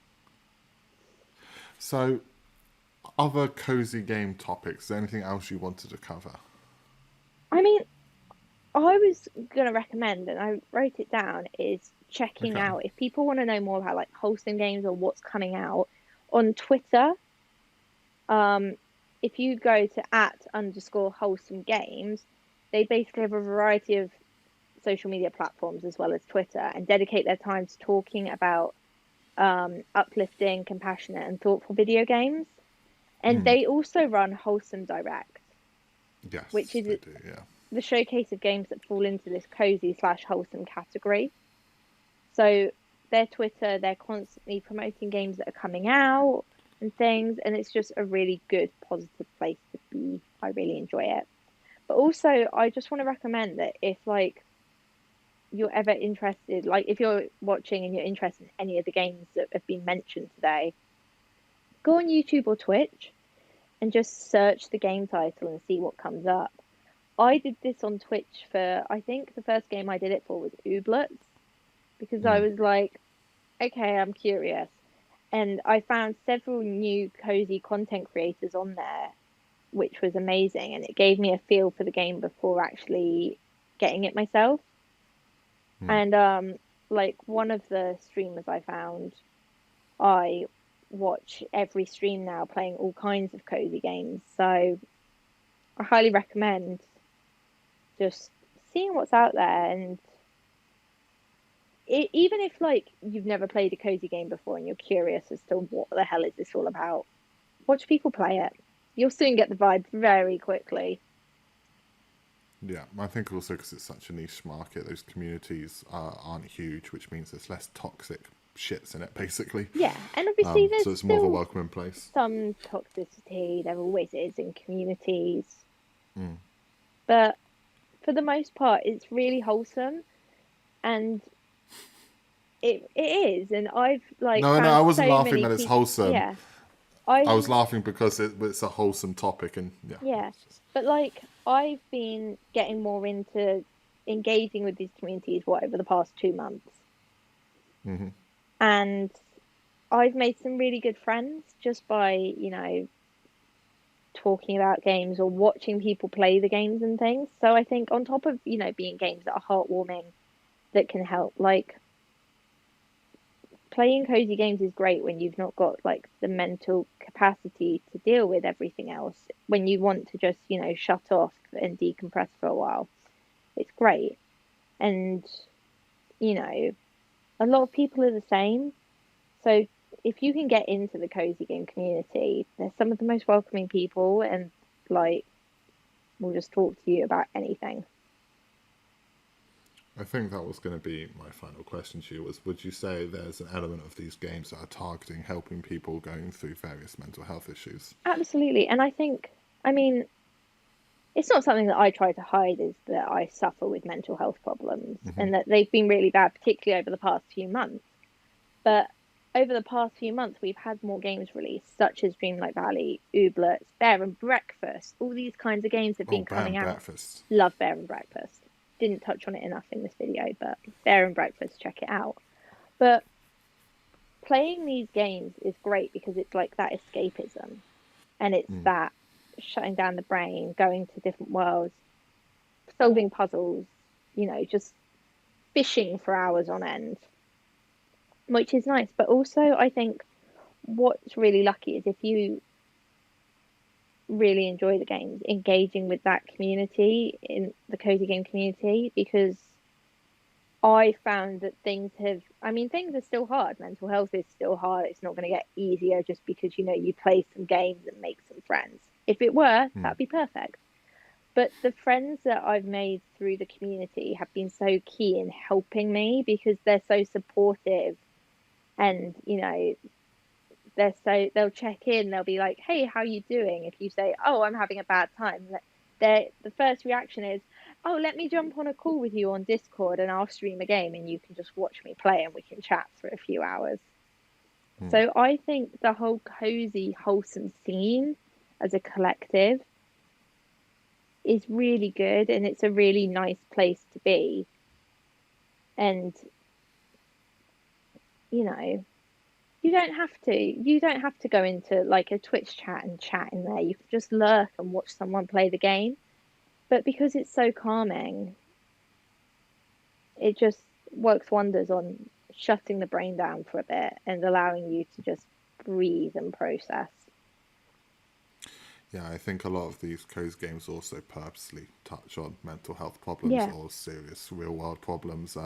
A: So, other cozy game topics. Is there anything else you wanted to cover?
B: I mean, I was going to recommend, and I wrote it down, is checking
A: Okay.
B: out, if people want to know more about like wholesome games or what's coming out on Twitter. If you go to @_wholesome games, they basically have a variety of social media platforms as well as Twitter, and dedicate their time to talking about uplifting, compassionate, and thoughtful video games. And they also run Wholesome Direct,
A: Yes,
B: which is
A: they do. Yeah.
B: the showcase of games that fall into this cozy/wholesome category. So their Twitter, they're constantly promoting games that are coming out and things, and it's just a really good, positive place to be. I really enjoy it. But also, I just want to recommend that if like you're ever interested, like if you're watching and you're interested in any of the games that have been mentioned today, go on YouTube or Twitch and just search the game title and see what comes up. I did this on Twitch for, I think the first game I did it for was Ooblets, because I was like, okay, I'm curious. And I found several new cozy content creators on there, which was amazing. And it gave me a feel for the game before actually getting it myself. And like one of the streamers I found, I watch every stream now playing all kinds of cozy games. So I highly recommend just seeing what's out there. And even if like you've never played a cozy game before and you're curious as to what the hell is this all about, watch people play it. You'll soon get the vibe very quickly.
A: Yeah, I think also because it's such a niche market, those communities aren't huge, which means there's less toxic shits in it, basically.
B: Yeah, and obviously there's
A: So it's more of a
B: still
A: welcoming place.
B: some toxicity. There always is in communities, but for the most part, it's really wholesome, and it is. And I've like
A: No,
B: found
A: I wasn't
B: so
A: laughing
B: many
A: that it's
B: people.
A: wholesome.
B: Yeah,
A: I
B: I
A: was laughing because it's a wholesome topic, and yeah,
B: yeah,
A: it's just,
B: but like I've been getting more into engaging with these communities over the past 2 months, and I've made some really good friends just by talking about games or watching people play the games and things. So I think on top of, being games that are heartwarming that can help, like playing cozy games is great when you've not got like the mental capacity to deal with everything else. When you want to just, shut off and decompress for a while, it's great. And, you know, a lot of people are the same. So if you can get into the cozy game community, they're some of the most welcoming people and like we'll just talk to you about anything.
A: I think that was going to be my final question to you was, would you say there's an element of these games that are targeting helping people going through various mental health issues?
B: Absolutely. And I mean, it's not something that I try to hide is that I suffer with mental health problems and that they've been really bad, particularly over the past few months. But over the past few months, we've had more games released, such as Dreamlight Valley, Ooblets, Bear and Breakfast. All these kinds of games have
A: Oh,
B: been
A: Bear
B: coming
A: and
B: out.
A: Breakfast.
B: Love Bear and Breakfast. Didn't touch on it enough in this video, but Bear and Breakfast, check it out. But playing these games is great because it's like that escapism and it's that shutting down the brain, going to different worlds, solving puzzles, just fishing for hours on end, which is nice. But also, I think what's really lucky is if you really enjoy the games, engaging with that community in the cozy game community, because I found that things are still hard. Mental health is still hard. It's not going to get easier just because, you play some games and make some friends. If it were, that'd be perfect. But the friends that I've made through the community have been so key in helping me because they're so supportive and, they'll check in, they'll be like, "Hey, how you doing?" If you say, "Oh, I'm having a bad time," the first reaction is, "Oh, let me jump on a call with you on Discord and I'll stream a game and you can just watch me play and we can chat for a few hours." So I think the whole cozy, wholesome scene as a collective is really good and it's a really nice place to be. And, you know, you don't have to go into like a Twitch chat and chat in there. You can just lurk and watch someone play the game. But because it's so calming, it just works wonders on shutting the brain down for a bit and allowing you to just breathe and process.
A: Yeah, I think a lot of these cozy games also purposely touch on mental health problems
B: Yeah.
A: or serious real world problems.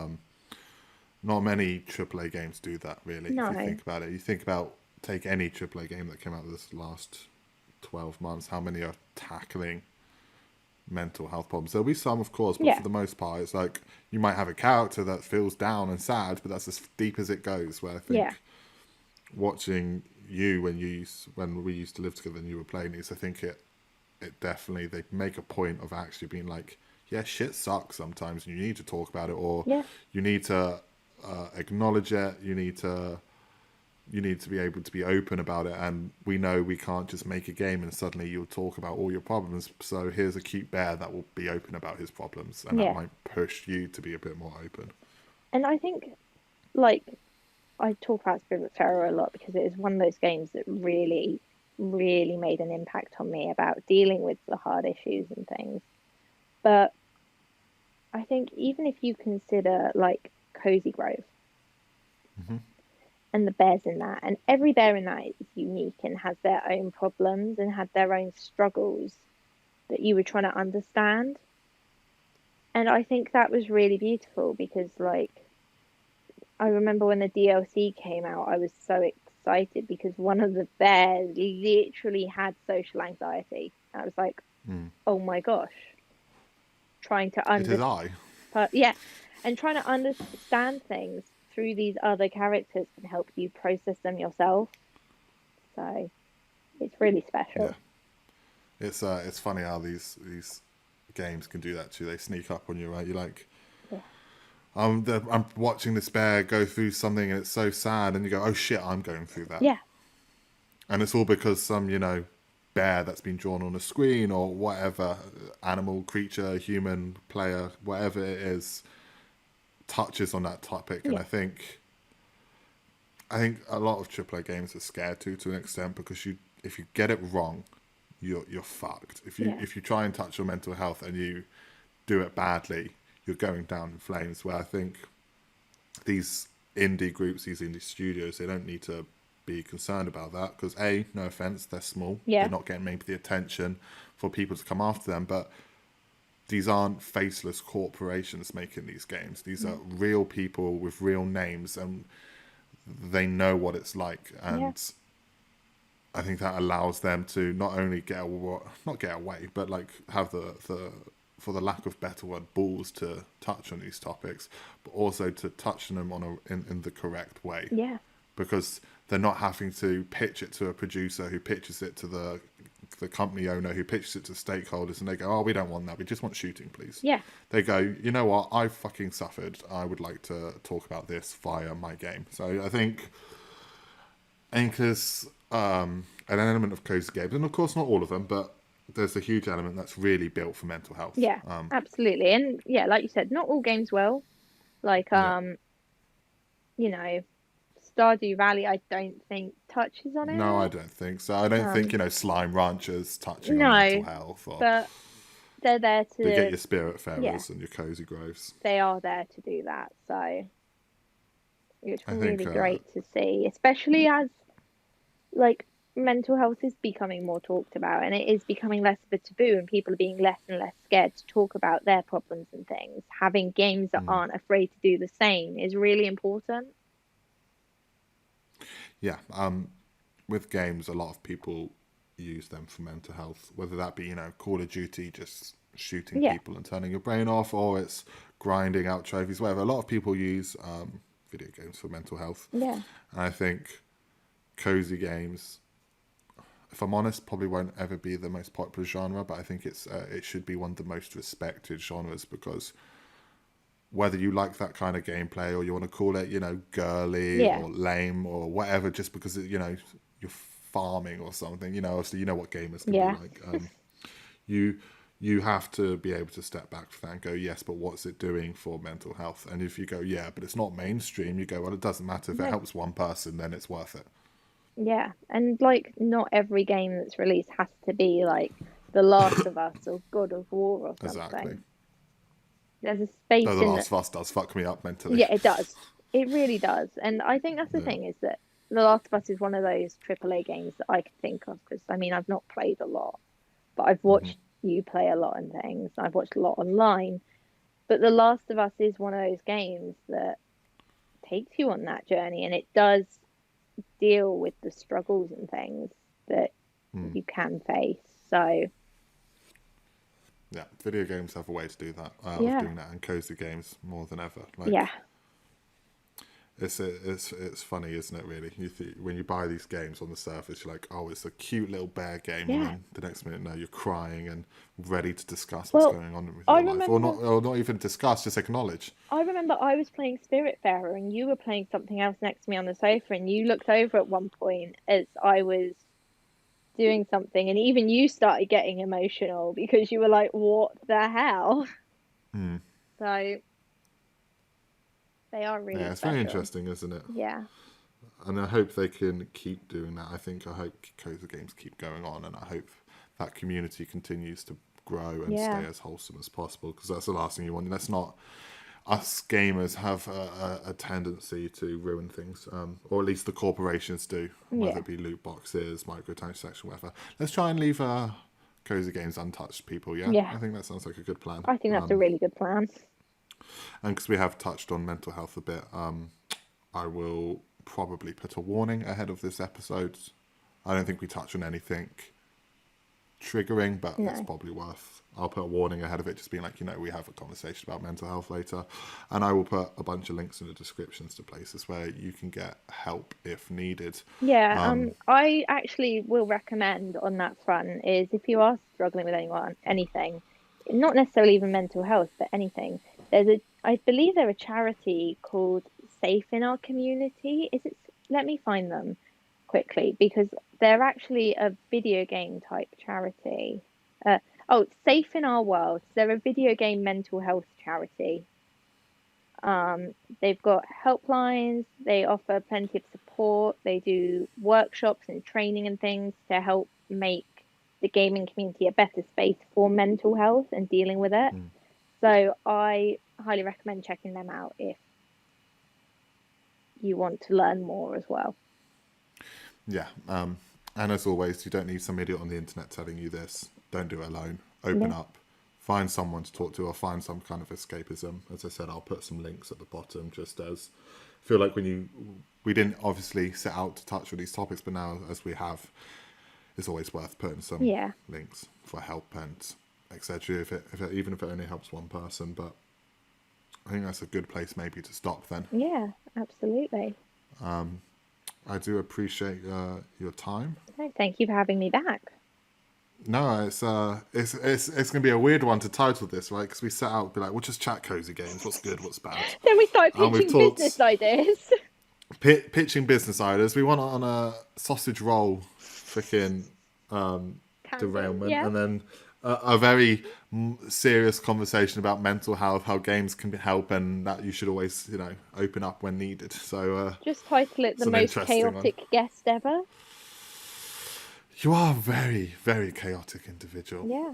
A: Not many AAA games do that, really. If you
B: No.
A: think about it, you think about take any AAA game that came out this last 12 months, how many are tackling mental health problems? There'll be some, of course, but
B: Yeah.
A: for the most part, it's like you might have a character that feels down and sad, but that's as deep as it goes. Where I
B: Yeah.
A: think watching you when we used to live together and you were playing these, I think it definitely they make a point of actually being like, yeah, shit sucks sometimes, and you need to talk about it, or
B: Yeah.
A: you need to acknowledge it. You need to be able to be open about it, and we know we can't just make a game and suddenly you'll talk about all your problems. So here's a cute bear that will be open about his problems, and that
B: Yeah.
A: might push you to be a bit more open.
B: And I think like I talk about Spirit Terror a lot because it is one of those games that really, really made an impact on me about dealing with the hard issues and things. But I think even if you consider like Cozy Grove, and the bears in that. And every bear in that is unique and has their own problems and had their own struggles that you were trying to understand. And I think that was really beautiful because, like, I remember when the DLC came out, I was so excited because one of the bears literally had social anxiety. I was like, oh my gosh, trying to
A: It is
B: understand,
A: I.
B: yeah, and trying to understand things through these other characters can help you process them yourself. So it's really
A: Yeah.
B: special.
A: It's funny how these games can do that too. They sneak up on you, right? You're like,
B: Yeah.
A: I'm watching this bear go through something and it's so sad, and you go, oh shit, I'm going through that.
B: Yeah.
A: And it's all because some, bear that's been drawn on a screen or whatever, animal, creature, human, player, whatever it is, touches on that topic. And
B: Yeah.
A: I think a lot of AAA games are scared to an extent because if you get it wrong, you're fucked. If you try and touch your mental health and you do it badly, you're going down in flames. Where I think these indie groups, these indie studios, they don't need to be concerned about that because no offense, they're small.
B: Yeah.
A: They're not getting maybe the attention for people to come after them, but these aren't faceless corporations making these games. These are real people with real names, and they know what it's like. And I think that allows them to not only not get away, but like have the for the lack of better word, balls to touch on these topics, but also to touch on them in the correct way.
B: Yeah.
A: Because they're not having to pitch it to a producer who pitches it to the company owner who pitches it to stakeholders, and they go, oh, we don't want that, we just want shooting, please.
B: Yeah.
A: They go, you know what, I've fucking suffered, I would like to talk about this via my game. So I think there's an element of cozy games, and of course not all of them, but there's a huge element that's really built for mental health.
B: Yeah, absolutely. And yeah, like you said, not all games will. Like, you know, Stardew Valley, I don't think touches on it.
A: No, I don't think so. I don't think, Slime Ranchers touching on mental health.
B: But they're there to...
A: They get your spirit fairies and your cozy groves.
B: They are there to do that. So it's really great to see, especially as, like, mental health is becoming more talked about and it is becoming less of a taboo and people are being less and less scared to talk about their problems and things. Having games that aren't afraid to do the same is really important.
A: Yeah. With games, a lot of people use them for mental health, whether that be, Call of Duty, just shooting people and turning your brain off, or it's grinding out trophies, whatever. A lot of people use video games for mental health.
B: Yeah.
A: And I think cozy games, if I'm honest, probably won't ever be the most popular genre, but I think it should be one of the most respected genres because whether you like that kind of gameplay or you want to call it, girly or lame or whatever, just because you're farming or something, obviously you know what gamers can be like. You have to be able to step back from that and go, yes, but what's it doing for mental health? And if you go, yeah, but it's not mainstream, you go, well, it doesn't matter. If it helps one person, then it's worth it.
B: Yeah, and like not every game that's released has to be like The Last of Us or God of War or something.
A: Exactly.
B: There's a space
A: The Last of Us does fuck me up mentally.
B: Yeah, it does. It really does. And I think that's the thing is that The Last of Us is one of those AAA games that I can think of because, I mean, I've not played a lot, but I've watched you play a lot and things. I've watched a lot online. But The Last of Us is one of those games that takes you on that journey and it does deal with the struggles and things that you can face. So
A: yeah, video games have a way to do that. Of doing that, and cozy games more than ever. It's funny, isn't it? Really, when you buy these games on the surface, you're like, oh, it's a cute little bear game, and then the next minute, no, you're crying and ready to discuss what's going on with your life, or not even discuss, just acknowledge.
B: I remember I was playing Spiritfarer, and you were playing something else next to me on the sofa, and you looked over at one point as I was doing something, and even you started getting emotional because you were like, what the hell? So they are really
A: it's
B: special.
A: very interesting, isn't it?
B: Yeah.
A: And I hope they can keep doing that. I hope cozy games keep going on, and I hope that community continues to grow and stay as wholesome as possible, because that's the last thing you want. us gamers have a tendency to ruin things, or at least the corporations do, whether it be loot boxes, microtransaction, whatever. Let's try and leave Cozy Games untouched, people, yeah?
B: Yeah.
A: I think that sounds like a good plan.
B: I think that's a really good plan.
A: And because we have touched on mental health a bit, I will probably put a warning ahead of this episode. I don't think we touch on anything triggering, but it's probably worth. I'll put a warning ahead of it, just being like, we have a conversation about mental health later. And I will put a bunch of links in the descriptions to places where you can get help if needed.
B: Yeah, I actually will recommend on that front is if you are struggling with anything, not necessarily even mental health, but anything, I believe they're a charity called Safe in Our Community. Let me find them quickly because they're actually a video game type charity. Safe in Our World. They're a video game mental health charity. They've got helplines. They offer plenty of support. They do workshops and training and things to help make the gaming community a better space for mental health and dealing with it. So I highly recommend checking them out if you want to learn more as well.
A: Yeah. And as always, you don't need some idiot on the internet telling you this. Don't do it alone. Open up. Find someone to talk to or find some kind of escapism. As I said, I'll put some links at the bottom just as I feel like we didn't obviously set out to touch on these topics, but now as we have, it's always worth putting some links for help and etc. Even if it only helps one person, but I think that's a good place maybe to stop then.
B: Yeah, absolutely.
A: I do appreciate your time.
B: Okay, thank you for having me back.
A: No, it's gonna be a weird one to title this, right? Because we set out to be like, we'll just chat cozy games. What's good? What's bad?
B: Then we started pitching business ideas.
A: Pitching business ideas. We went on a sausage roll, freaking derailment, and then a very serious conversation about mental health, how games can help, and that you should always, open up when needed. So
B: just title it the most chaotic guest ever.
A: You are a very, very chaotic individual.
B: Yeah.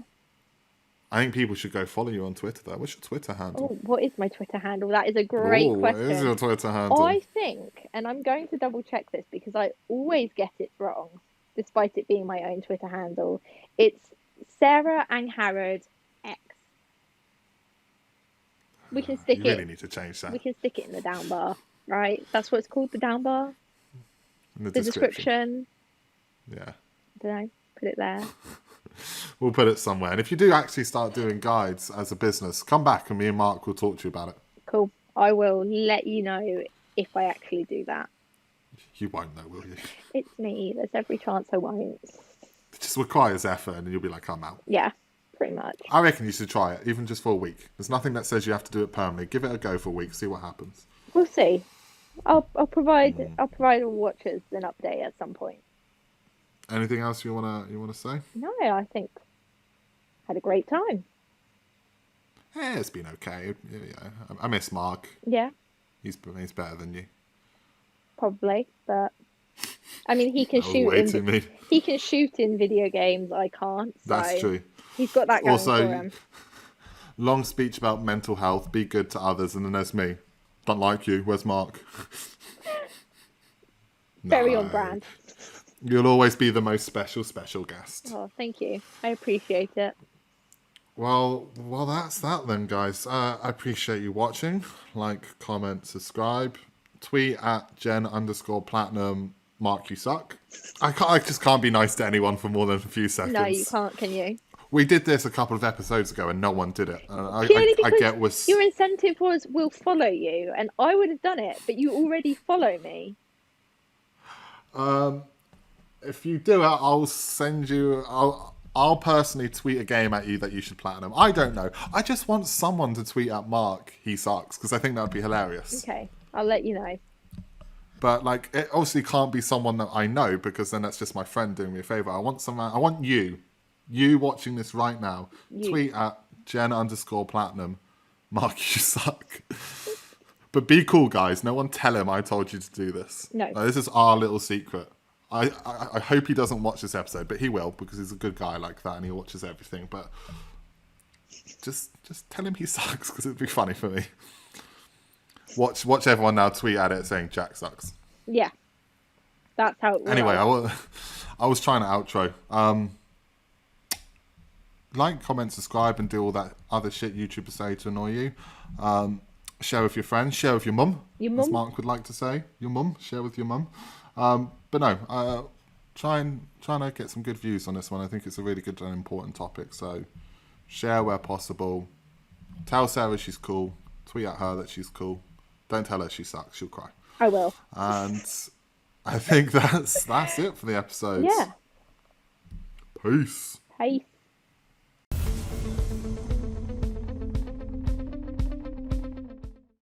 A: I think people should go follow you on Twitter, though. What's your Twitter handle?
B: Oh, what is my Twitter handle? That is a great question.
A: What is your Twitter handle?
B: I think, and I'm going to double check this because I always get it wrong, despite it being my own Twitter handle. It's Sarah Angharad X. We can stick
A: you really need to change that.
B: We can stick it in the down bar, right? That's what it's called, the down bar.
A: In the description.
B: Yeah. I don't know. Put it there.
A: We'll put it somewhere. And if you do actually start doing guides as a business, come back and me and Mark will talk to you about it.
B: Cool. I will let you know if I actually do that.
A: You won't know, will you?
B: It's me. There's every chance I won't.
A: It just requires effort and you'll be like, I'm out.
B: Yeah, pretty much.
A: I reckon you should try it, even just for a week. There's nothing that says you have to do it permanently. Give it a go for a week, see what happens.
B: We'll see. I'll provide all watchers an update at some point.
A: Anything else you wanna say?
B: No, I think had a great time.
A: Yeah, it's been okay. Yeah, I miss Mark.
B: Yeah.
A: He's better than you.
B: Probably, but I mean he can shoot. He can shoot in video games. I can't. So
A: that's true.
B: He's got that going for him.
A: Long speech about mental health. Be good to others, and then there's me. Don't like you. Where's Mark?
B: Very on brand.
A: You'll always be the most special guest.
B: Oh, thank you. I appreciate it.
A: Well, that's that then, guys. I appreciate you watching. Like, comment, subscribe. Tweet at Jen_Platinum. Mark, you suck. I just can't be nice to anyone for more than a few seconds.
B: No, you can't, can you?
A: We did this a couple of episodes ago and no one did it.
B: I get your incentive was we'll follow you, and I would have done it, but you already follow me.
A: If you do it, I'll send you. I'll personally tweet a game at you that you should platinum. I don't know. I just want someone to tweet at Mark he sucks because I think that would be hilarious.
B: Okay, I'll let you know.
A: But like, it obviously can't be someone that I know because then that's just my friend doing me a favor. I want you watching this right now. Tweet at Jen_Platinum. Mark, you suck. But be cool, guys. No one tell him I told you to do this.
B: No.
A: This is our little secret. I hope he doesn't watch this episode, but he will because he's a good guy like that and he watches everything. But just tell him he sucks, because it'd be funny for me. Watch everyone now tweet at it saying Jack sucks.
B: Yeah, that's how it works.
A: Anyway, I was trying to outro. Like, comment, subscribe, and do all that other shit YouTubers say to annoy you. Share with your friends. Share with your mum. As Mark would like to say. Your mum. Share with your mum. But no, trying to get some good views on this one. I think it's a really good and important topic. So share where possible. Tell Sarah she's cool. Tweet at her that she's cool. Don't tell her she sucks. She'll cry.
B: I will.
A: And I think that's it for the episode.
B: Yeah.
A: Peace.
B: Peace.